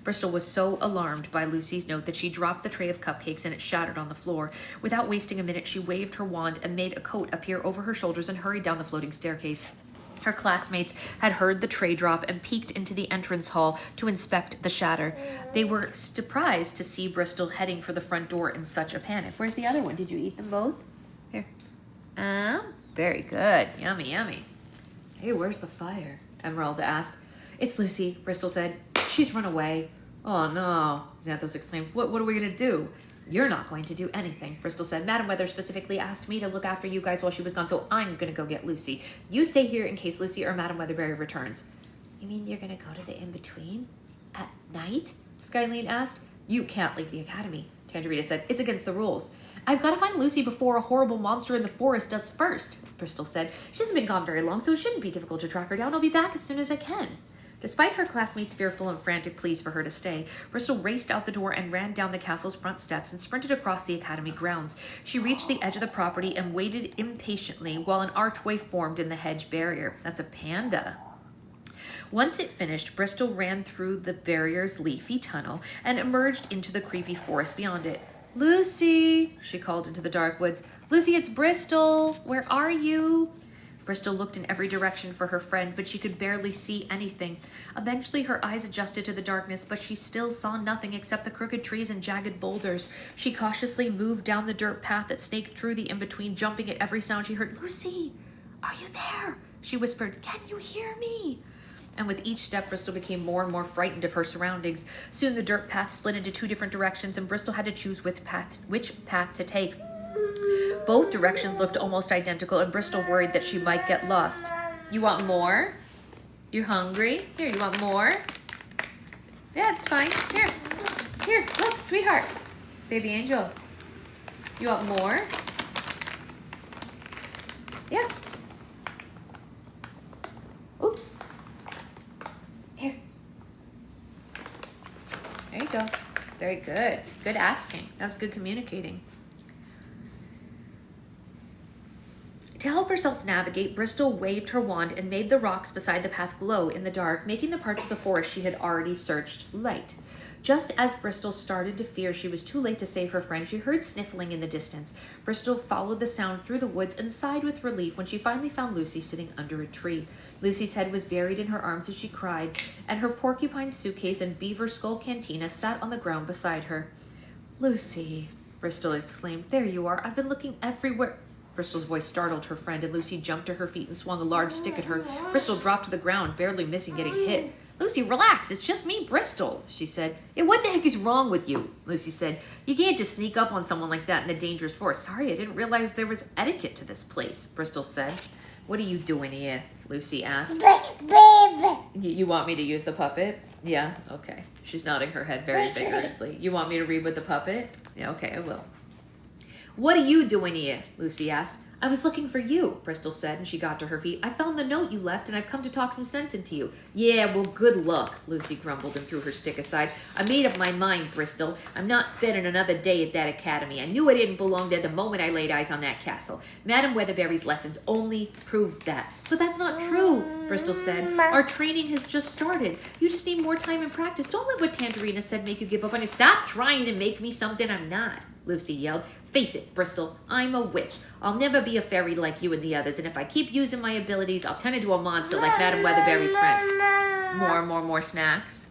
Bristol was so alarmed by Lucy's note that she dropped the tray of cupcakes and it shattered on the floor. Without wasting a minute, she waved her wand and made a coat appear over her shoulders and hurried down the floating staircase. Her classmates had heard the tray drop and peeked into the entrance hall to inspect the shatter. They were surprised to see Bristol heading for the front door in such a panic. Where's the other one? Did you eat them both? Here. Very good. Yummy, yummy. Hey, where's the fire? Esmeralda asked. It's Lucy, Bristol said. She's run away. Oh, no, Xanthos exclaimed. What are we going to do? You're not going to do anything, Bristol said. Madam Weather specifically asked me to look after you guys while she was gone, so I'm going to go get Lucy. You stay here in case Lucy or Madam Weatherberry returns. You mean you're going to go to the in-between? At night? Skylene asked. You can't leave the academy, Tangerita said. It's against the rules. I've got to find Lucy before a horrible monster in the forest does first, Bristol said. She hasn't been gone very long, so it shouldn't be difficult to track her down. I'll be back as soon as I can. Despite her classmates' fearful and frantic pleas for her to stay, Bristol raced out the door and ran down the castle's front steps and sprinted across the academy grounds. She reached the edge of the property and waited impatiently while an archway formed in the hedge barrier. That's a panda. Once it finished, Bristol ran through the barrier's leafy tunnel and emerged into the creepy forest beyond it. Lucy, she called into the dark woods. Lucy, it's Bristol. Where are you? Bristol looked in every direction for her friend, but she could barely see anything. Eventually, her eyes adjusted to the darkness, but she still saw nothing except the crooked trees and jagged boulders. She cautiously moved down the dirt path that snaked through the in-between, jumping at every sound she heard. Lucy, are you there? She whispered. Can you hear me? And with each step, Bristol became more and more frightened of her surroundings. Soon the dirt path split into two different directions, and Bristol had to choose which path to take. Both directions looked almost identical, and Bristol worried that she might get lost. You want more? You're hungry? Here, you want more? Yeah, it's fine. Here, look, sweetheart. Baby angel. You want more? Yeah. Oops. Here. There you go. Very good. Good asking. That was good communicating. To help herself navigate, Bristol waved her wand and made the rocks beside the path glow in the dark, making the parts of the forest she had already searched light. Just as Bristol started to fear she was too late to save her friend, she heard sniffling in the distance. Bristol followed the sound through the woods and sighed with relief when she finally found Lucy sitting under a tree. Lucy's head was buried in her arms as she cried, and her porcupine suitcase and beaver skull cantina sat on the ground beside her. Lucy, Bristol exclaimed, there you are. I've been looking everywhere. Bristol's voice startled her friend, and Lucy jumped to her feet and swung a large stick at her. Bristol dropped to the ground, barely missing getting hit. Lucy, relax. It's just me, Bristol, she said. Hey, what the heck is wrong with you? Lucy said. You can't just sneak up on someone like that in a dangerous forest. Sorry, I didn't realize there was etiquette to this place, Bristol said. What are you doing here? Lucy asked. You want me to use the puppet? Yeah, okay. She's nodding her head very vigorously. You want me to read with the puppet? Yeah, okay, I will. What are you doing here? Lucy asked. I was looking for you, Bristol said, and she got to her feet. I found the note you left, and I've come to talk some sense into you. Yeah, well, good luck, Lucy grumbled and threw her stick aside. I made up my mind, Bristol. I'm not spending another day at that academy. I knew I didn't belong there the moment I laid eyes on that castle. Madam Weatherberry's lessons only proved that. But that's not true, Bristol said. Our training has just started. You just need more time and practice. Don't let what Tangerina said make you give up on it. Stop trying to make me something I'm not, Lucy yelled. Face it, Bristol, I'm a witch. I'll never be a fairy like you and the others, and if I keep using my abilities, I'll turn into a monster like Madam Weatherberry's friends. More snacks.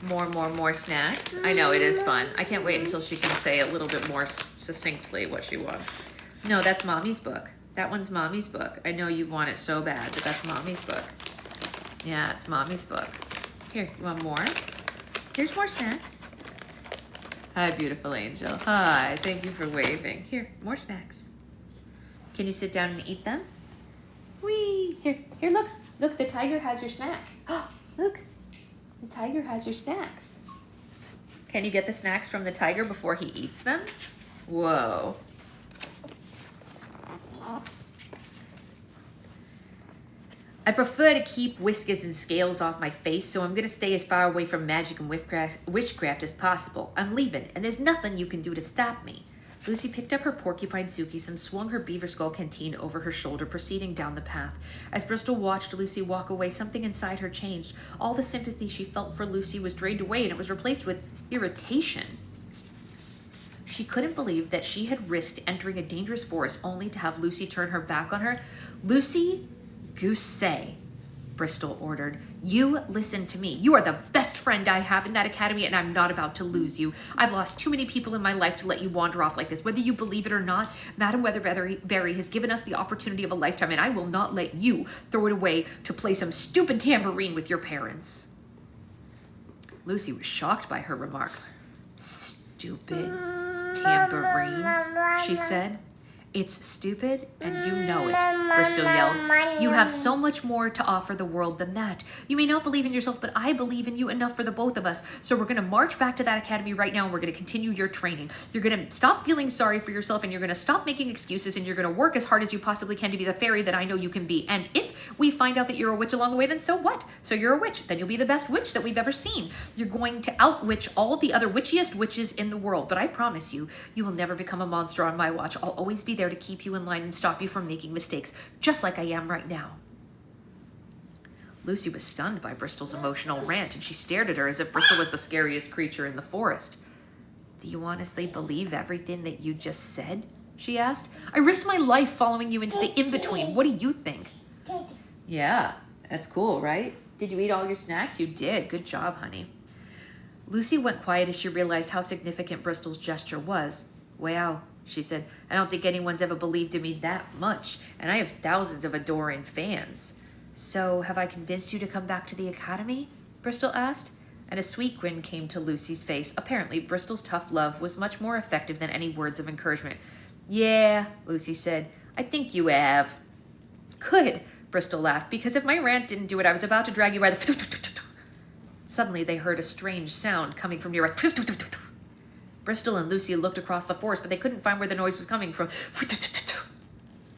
More snacks. I know, it is fun. I can't wait until she can say a little bit more succinctly what she wants. No, that's Mommy's book. That one's Mommy's book. I know you want it so bad, but that's Mommy's book. Yeah, it's Mommy's book. Here, you want more? Here's more snacks. Hi, beautiful angel. Hi, thank you for waving. Here, more snacks. Can you sit down and eat them? Whee! Here, look. Look, the tiger has your snacks. Oh, look, the tiger has your snacks. Can you get the snacks from the tiger before he eats them? Whoa. I prefer to keep whiskers and scales off my face, so I'm going to stay as far away from magic and witchcraft as possible. I'm leaving, and there's nothing you can do to stop me. Lucy picked up her porcupine suitcase and swung her beaver skull canteen over her shoulder, proceeding down the path. As Bristol watched Lucy walk away, something inside her changed. All the sympathy she felt for Lucy was drained away, and it was replaced with irritation. She couldn't believe that she had risked entering a dangerous forest only to have Lucy turn her back on her. Lucy Goosey, Bristol ordered. You listen to me. You are the best friend I have in that academy, and I'm not about to lose you. I've lost too many people in my life to let you wander off like this. Whether you believe it or not, Madam Weatherberry has given us the opportunity of a lifetime, and I will not let you throw it away to play some stupid tambourine with your parents. Lucy was shocked by her remarks. Stupid tambourine, she said. It's stupid, and you know it, Bristol yelled. You have so much more to offer the world than that. You may not believe in yourself, but I believe in you enough for the both of us. So we're going to march back to that academy right now, and we're going to continue your training. You're going to stop feeling sorry for yourself, and you're going to stop making excuses, and you're going to work as hard as you possibly can to be the fairy that I know you can be. And if we find out that you're a witch along the way, then so what? So you're a witch. Then you'll be the best witch that we've ever seen. You're going to outwitch all the other witchiest witches in the world. But I promise you, you will never become a monster on my watch. I'll always be there to keep you in line and stop you from making mistakes, just like I am right now. Lucy was stunned by Bristol's emotional rant, and she stared at her as if Bristol was the scariest creature in the forest. Do you honestly believe everything that you just said? She asked. I risked my life following you into the in-between. What do you think? Yeah, that's cool, right? Did you eat all your snacks? You did. Good job, honey. Lucy went quiet as she realized how significant Bristol's gesture was. Wow, she said, I don't think anyone's ever believed in me that much, and I have thousands of adoring fans. So, have I convinced you to come back to the academy? Bristol asked, and a sweet grin came to Lucy's face. Apparently, Bristol's tough love was much more effective than any words of encouragement. Yeah, Lucy said, I think you have. Good, Bristol laughed, because if my rant didn't do it, I was about to drag you by the... Suddenly, they heard a strange sound coming from nearby. Bristol and Lucy looked across the forest, but they couldn't find where the noise was coming from.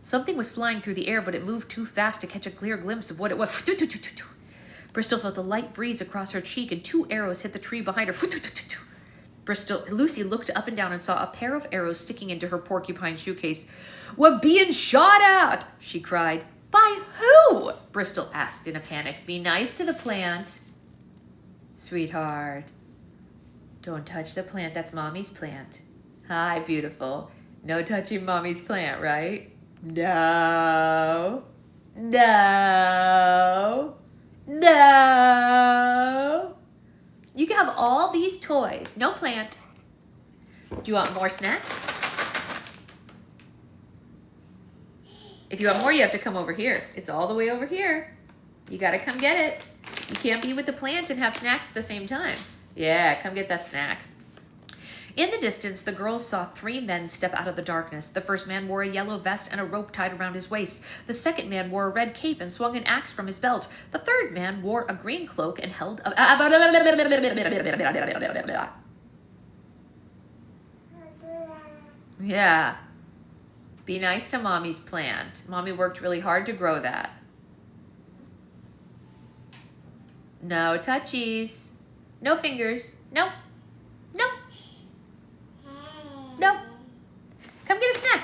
Something was flying through the air, but it moved too fast to catch a clear glimpse of what it was. Bristol felt a light breeze across her cheek, and 2 arrows hit the tree behind her. Lucy looked up and down and saw a pair of arrows sticking into her porcupine shoe case. We're being shot at, she cried. By who? Bristol asked in a panic. Be nice to the plant. Sweetheart. Don't touch the plant. That's Mommy's plant. Hi, beautiful. No touching Mommy's plant, right? No. No. No. You can have all these toys. No plant. Do you want more snack? If you want more, you have to come over here. It's all the way over here. You gotta come get it. You can't be with the plant and have snacks at the same time. Yeah, come get that snack. In the distance, the girls saw 3 men step out of the darkness. The first man wore a yellow vest and a rope tied around his waist. The second man wore a red cape and swung an axe from his belt. The third man wore a green cloak and held a... Yeah. Be nice to Mommy's plant. Mommy worked really hard to grow that. No touchies. No fingers. No. No. No. Come get a snack.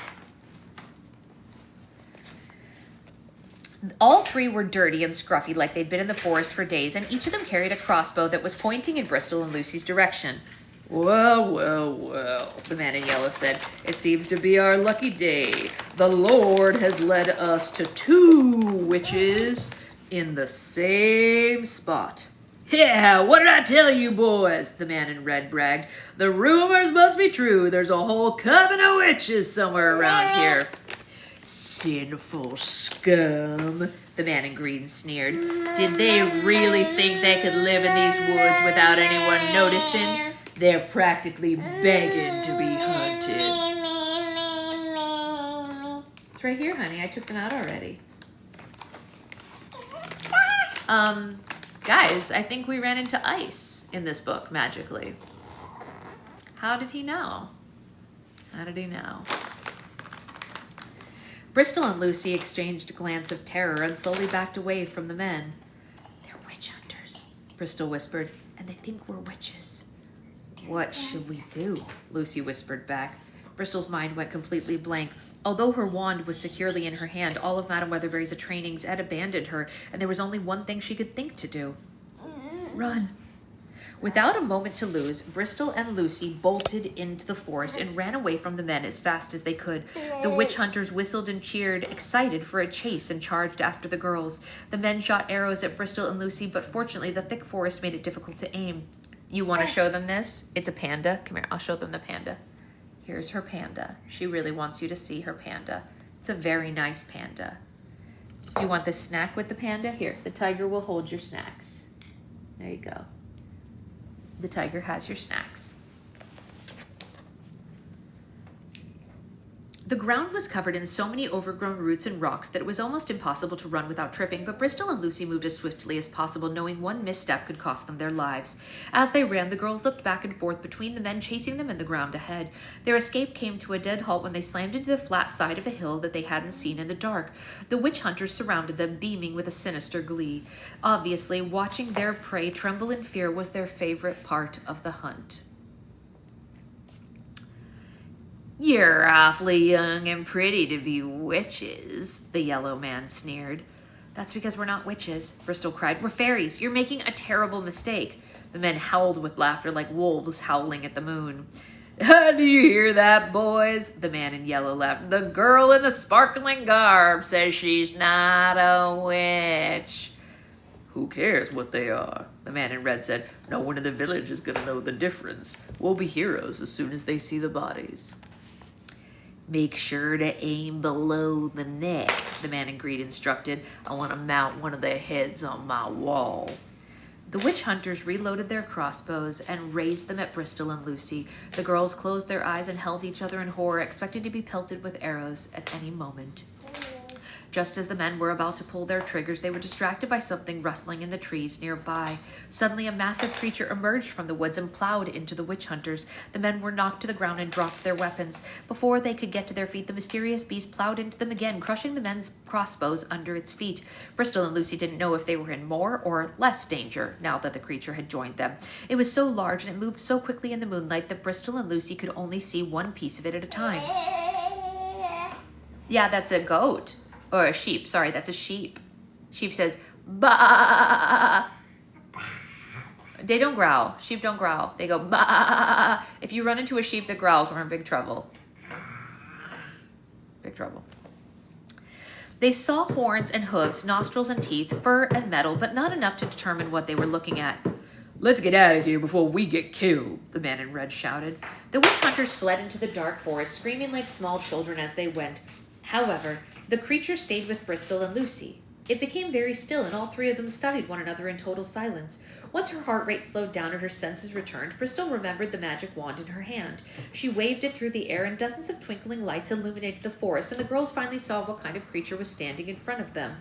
All 3 were dirty and scruffy like they'd been in the forest for days, and each of them carried a crossbow that was pointing in Bristol and Lucy's direction. Well, well, well, the man in yellow said. It seems to be our lucky day. The Lord has led us to 2 witches in the same spot. Yeah, what did I tell you boys? The man in red bragged. The rumors must be true. There's a whole coven of witches somewhere around here. Sinful scum, the man in green sneered. Did they really think they could live in these woods without anyone noticing? They're practically begging to be hunted. It's right here, honey. I took them out already. Guys, I think we ran into ice in this book magically. How did he know? How did he know? Bristol and Lucy exchanged a glance of terror and slowly backed away from the men. They're witch hunters, Bristol whispered, and they think we're witches. What should we do? Lucy whispered back. Bristol's mind went completely blank. Although her wand was securely in her hand, all of Madame Weatherberry's trainings had abandoned her, and there was only one thing she could think to do. Run. Without a moment to lose, Bristol and Lucy bolted into the forest and ran away from the men as fast as they could. The witch hunters whistled and cheered, excited for a chase, and charged after the girls. The men shot arrows at Bristol and Lucy, but fortunately the thick forest made it difficult to aim. You want to show them this? It's a panda. Come here, I'll show them the panda. Here's her panda. She really wants you to see her panda. It's a very nice panda. Do you want this snack with the panda? Here, the tiger will hold your snacks. There you go. The tiger has your snacks. The ground was covered in so many overgrown roots and rocks that it was almost impossible to run without tripping, but Bristol and Lucy moved as swiftly as possible, knowing one misstep could cost them their lives. As they ran, the girls looked back and forth between the men chasing them and the ground ahead. Their escape came to a dead halt when they slammed into the flat side of a hill that they hadn't seen in the dark. The witch hunters surrounded them, beaming with a sinister glee. Obviously, watching their prey tremble in fear was their favorite part of the hunt. "You're awfully young and pretty to be witches," the yellow man sneered. "That's because we're not witches," Bristol cried. "We're fairies. You're making a terrible mistake." The men howled with laughter like wolves howling at the moon. "Do you hear that, boys?" The man in yellow laughed. "The girl in the sparkling garb says she's not a witch." "Who cares what they are?" The man in red said. "No one in the village is going to know the difference. We'll be heroes as soon as they see the bodies." "Make sure to aim below the neck," the man in green instructed. "I want to mount one of their heads on my wall." The witch hunters reloaded their crossbows and raised them at Bristol and Lucy. The girls closed their eyes and held each other in horror, expecting to be pelted with arrows at any moment. Just as the men were about to pull their triggers, they were distracted by something rustling in the trees nearby. Suddenly, a massive creature emerged from the woods and plowed into the witch hunters. The men were knocked to the ground and dropped their weapons. Before they could get to their feet, the mysterious beast plowed into them again, crushing the men's crossbows under its feet. Bristol and Lucy didn't know if they were in more or less danger now that the creature had joined them. It was so large and it moved so quickly in the moonlight that Bristol and Lucy could only see one piece of it at a time. Yeah, that's a goat. Or a sheep. Sorry, that's a sheep. Sheep says, "Bah." They don't growl. Sheep don't growl. They go, "Bah." If you run into a sheep that growls, we're in big trouble. Big trouble. They saw horns and hooves, nostrils and teeth, fur and metal, but not enough to determine what they were looking at. "Let's get out of here before we get killed," the man in red shouted. The witch hunters fled into the dark forest, screaming like small children as they went. However, the creature stayed with Bristol and Lucy. It became very still, and all three of them studied one another in total silence. Once her heart rate slowed down and her senses returned, Bristol remembered the magic wand in her hand. She waved it through the air, and dozens of twinkling lights illuminated the forest, and the girls finally saw what kind of creature was standing in front of them.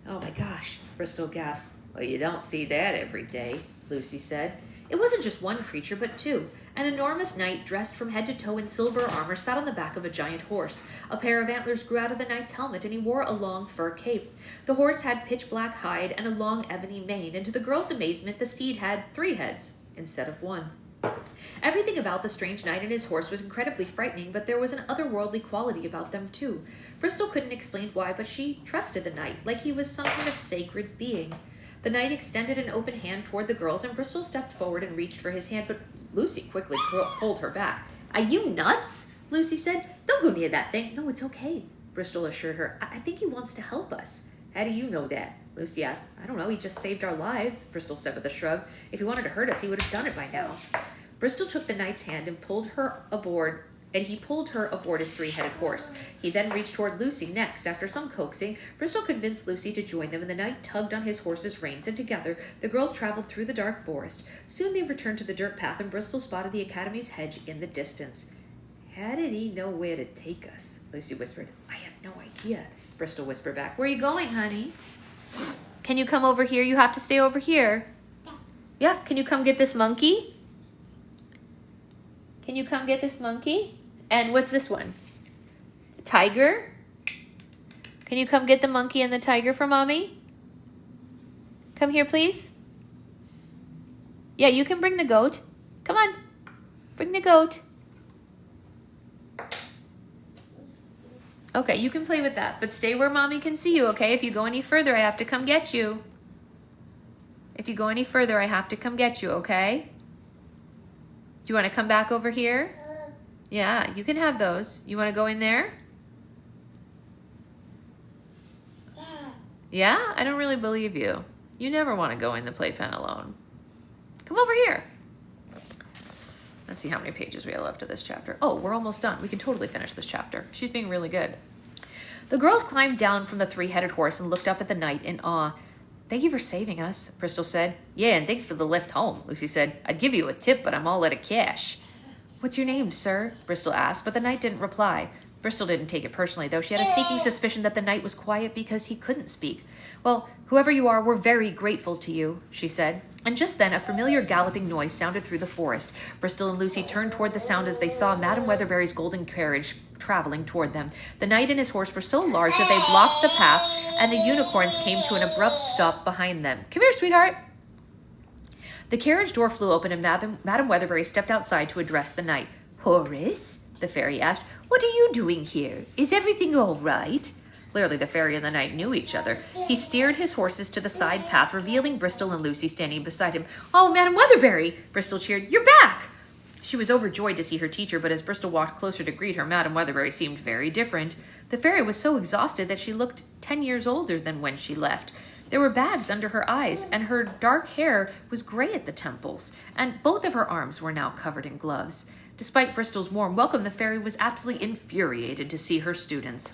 "Oh my gosh," Bristol gasped. "Well, you don't see that every day," Lucy said. It wasn't just one creature, but two. An enormous knight, dressed from head to toe in silver armor, sat on the back of a giant horse. A pair of antlers grew out of the knight's helmet, and he wore a long fur cape. The horse had pitch-black hide and a long ebony mane, and to the girls' amazement, the steed had 3 heads instead of 1. Everything about the strange knight and his horse was incredibly frightening, but there was an otherworldly quality about them, too. Bristol couldn't explain why, but she trusted the knight, like he was some kind of sacred being. The knight extended an open hand toward the girls, and Bristol stepped forward and reached for his hand, but Lucy quickly pulled her back. "Are you nuts?" Lucy said. "Don't go near that thing." "No, it's okay," Bristol assured her. I think he wants to help us." "How do you know that?" Lucy asked. "I don't know, he just saved our lives," Bristol said with a shrug. "If he wanted to hurt us, he would have done it by now." Bristol took the knight's hand and pulled her aboard his 3-headed horse. He then reached toward Lucy next. After some coaxing, Bristol convinced Lucy to join them, and the knight tugged on his horse's reins, and together the girls traveled through the dark forest. Soon they returned to the dirt path, and Bristol spotted the academy's hedge in the distance. "How did he know where to take us?" Lucy whispered. "I have no idea," Bristol whispered back. "Where are you going, honey?" "Can you come over here? You have to stay over here." "Yeah, can you come get this monkey?" "Can you come get this monkey? And what's this one? Tiger? Can you come get the monkey and the tiger for mommy? Come here, please. Yeah, you can bring the goat. Come on. Bring the goat. Okay, you can play with that, but stay where mommy can see you, okay? If you go any further, I have to come get you. If you go any further, I have to come get you, okay? Do you want to come back over here? Yeah, you can have those. You want to go in there? Yeah? I don't really believe you. You never want to go in the playpen alone. Come over here. Let's see how many pages we have left of this chapter. Oh, we're almost done. We can totally finish this chapter. She's being really good. The girls climbed down from the three-headed horse and looked up at the knight in awe. Thank you for saving us, Bristol said. Yeah, and thanks for the lift home, Lucy said. I'd give you a tip, but I'm all out of cash. What's your name, sir? Bristol asked, but the knight didn't reply. Bristol didn't take it personally, though. She had a sneaking suspicion that the knight was quiet because he couldn't speak. Well, whoever you are, we're very grateful to you, she said. And just then, a familiar galloping noise sounded through the forest. Bristol and Lucy turned toward the sound as they saw Madame Weatherbury's golden carriage traveling toward them. The knight and his horse were so large that they blocked the path, and the unicorns came to an abrupt stop behind them. Come here, sweetheart. The carriage door flew open, and Madame Weatherbury stepped outside to address the knight. Horace? The fairy asked. What are you doing here? Is everything all right? Clearly, the fairy and the knight knew each other. He steered his horses to the side path, revealing Bristol and Lucy standing beside him. Oh, Madame Weatherbury! Bristol cheered. You're back! She was overjoyed to see her teacher, but as Bristol walked closer to greet her, Madame Weatherbury seemed very different. The fairy was so exhausted that she looked 10 years older than when she left. There were bags under her eyes, and her dark hair was gray at the temples, and both of her arms were now covered in gloves. Despite Bristol's warm welcome, the fairy was absolutely infuriated to see her students.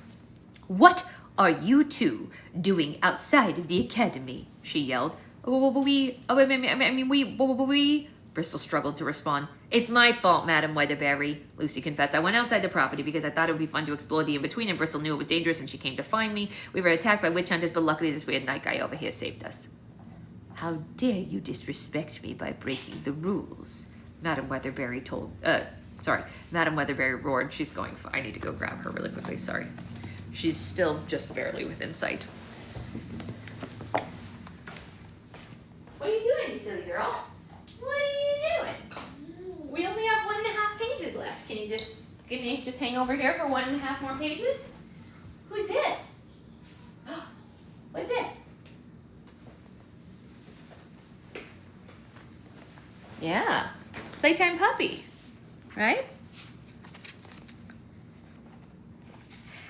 What are you two doing outside of the academy? She yelled. We... Bristol struggled to respond. It's my fault, Madame Weatherbury, Lucy confessed. I went outside the property because I thought it would be fun to explore the in-between, and Bristol knew it was dangerous, and she came to find me. We were attacked by witch hunters, but luckily this weird night guy over here saved us. How dare you disrespect me by breaking the rules? Madame Weatherbury Madame Weatherbury roared. She's going. I need to go grab her really quickly. Sorry. She's still just barely within sight. What are you doing, you silly girl? What are you doing? We only have 1.5 pages left. Can you just hang over here for 1.5 more pages? Who's this? What's this? Yeah, playtime puppy, right?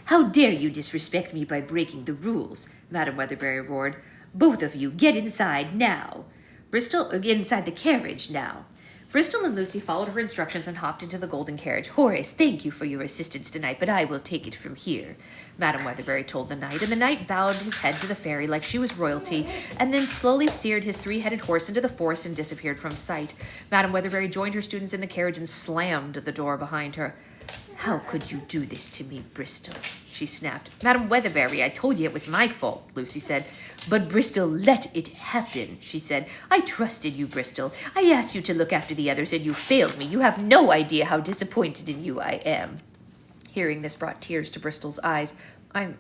How dare you disrespect me by breaking the rules, Madame Weatherbury roared. Both of you, get inside now. Get inside the carriage now. Bristol and Lucy followed her instructions and hopped into the golden carriage. Horace, thank you for your assistance tonight, but I will take it from here, Madame Weatherbury told the knight, and the knight bowed his head to the fairy like she was royalty, and then slowly steered his three-headed horse into the forest and disappeared from sight. Madame Weatherbury joined her students in the carriage and slammed the door behind her. How could you do this to me, Bristol? She snapped. Madame Weatherbury, I told you it was my fault, Lucy said. But Bristol, let it happen, she said. I trusted you, Bristol. I asked you to look after the others, and you failed me. You have no idea how disappointed in you I am. Hearing this brought tears to Bristol's eyes. I'm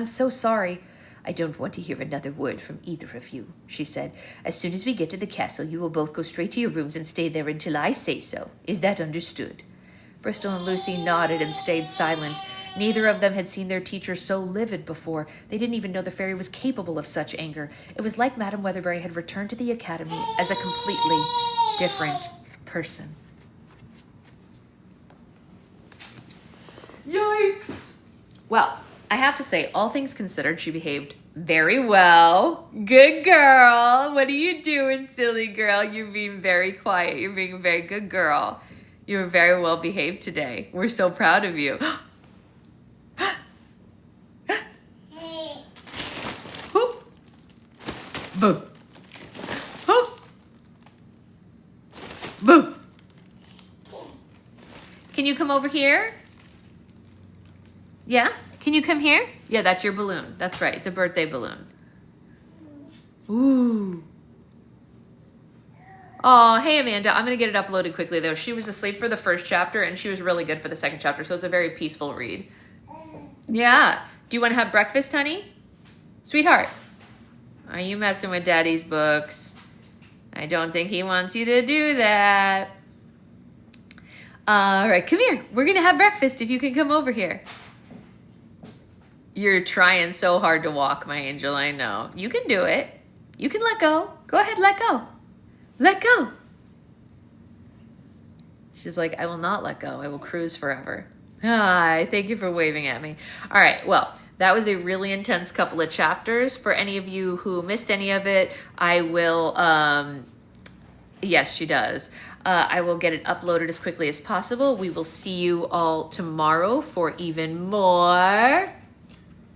so sorry. I don't want to hear another word from either of you, she said. As soon as we get to the castle, you will both go straight to your rooms and stay there until I say so. Is that understood? Bristol and Lucy nodded and stayed silent. Neither of them had seen their teacher so livid before. They didn't even know the fairy was capable of such anger. It was like Madame Weatherbury had returned to the academy as a completely different person. Yikes! Well, I have to say, all things considered, she behaved very well. Good girl. What are you doing, silly girl? You're being very quiet. You're being a very good girl. You were very well behaved today. We're so proud of you. Boo. Boo. Boo. Can you come over here? Yeah? Can you come here? Yeah, that's your balloon. That's right. It's a birthday balloon. Ooh. Oh, hey, Amanda. I'm going to get it uploaded quickly, though. She was asleep for the first chapter, and she was really good for the second chapter, so it's a very peaceful read. Yeah. Do you want to have breakfast, honey? Sweetheart, are you messing with Daddy's books? I don't think he wants you to do that. All right, come here. We're going to have breakfast if you can come over here. You're trying so hard to walk, my angel. I know. You can do it. You can let go. Go ahead, let go. Let go. She's like, I will not let go. I will cruise forever. Hi, thank you for waving at me. All right, well, that was a really intense couple of chapters. For any of you who missed any of it, I will, yes, she does. I will get it uploaded as quickly as possible. We will see you all tomorrow for even more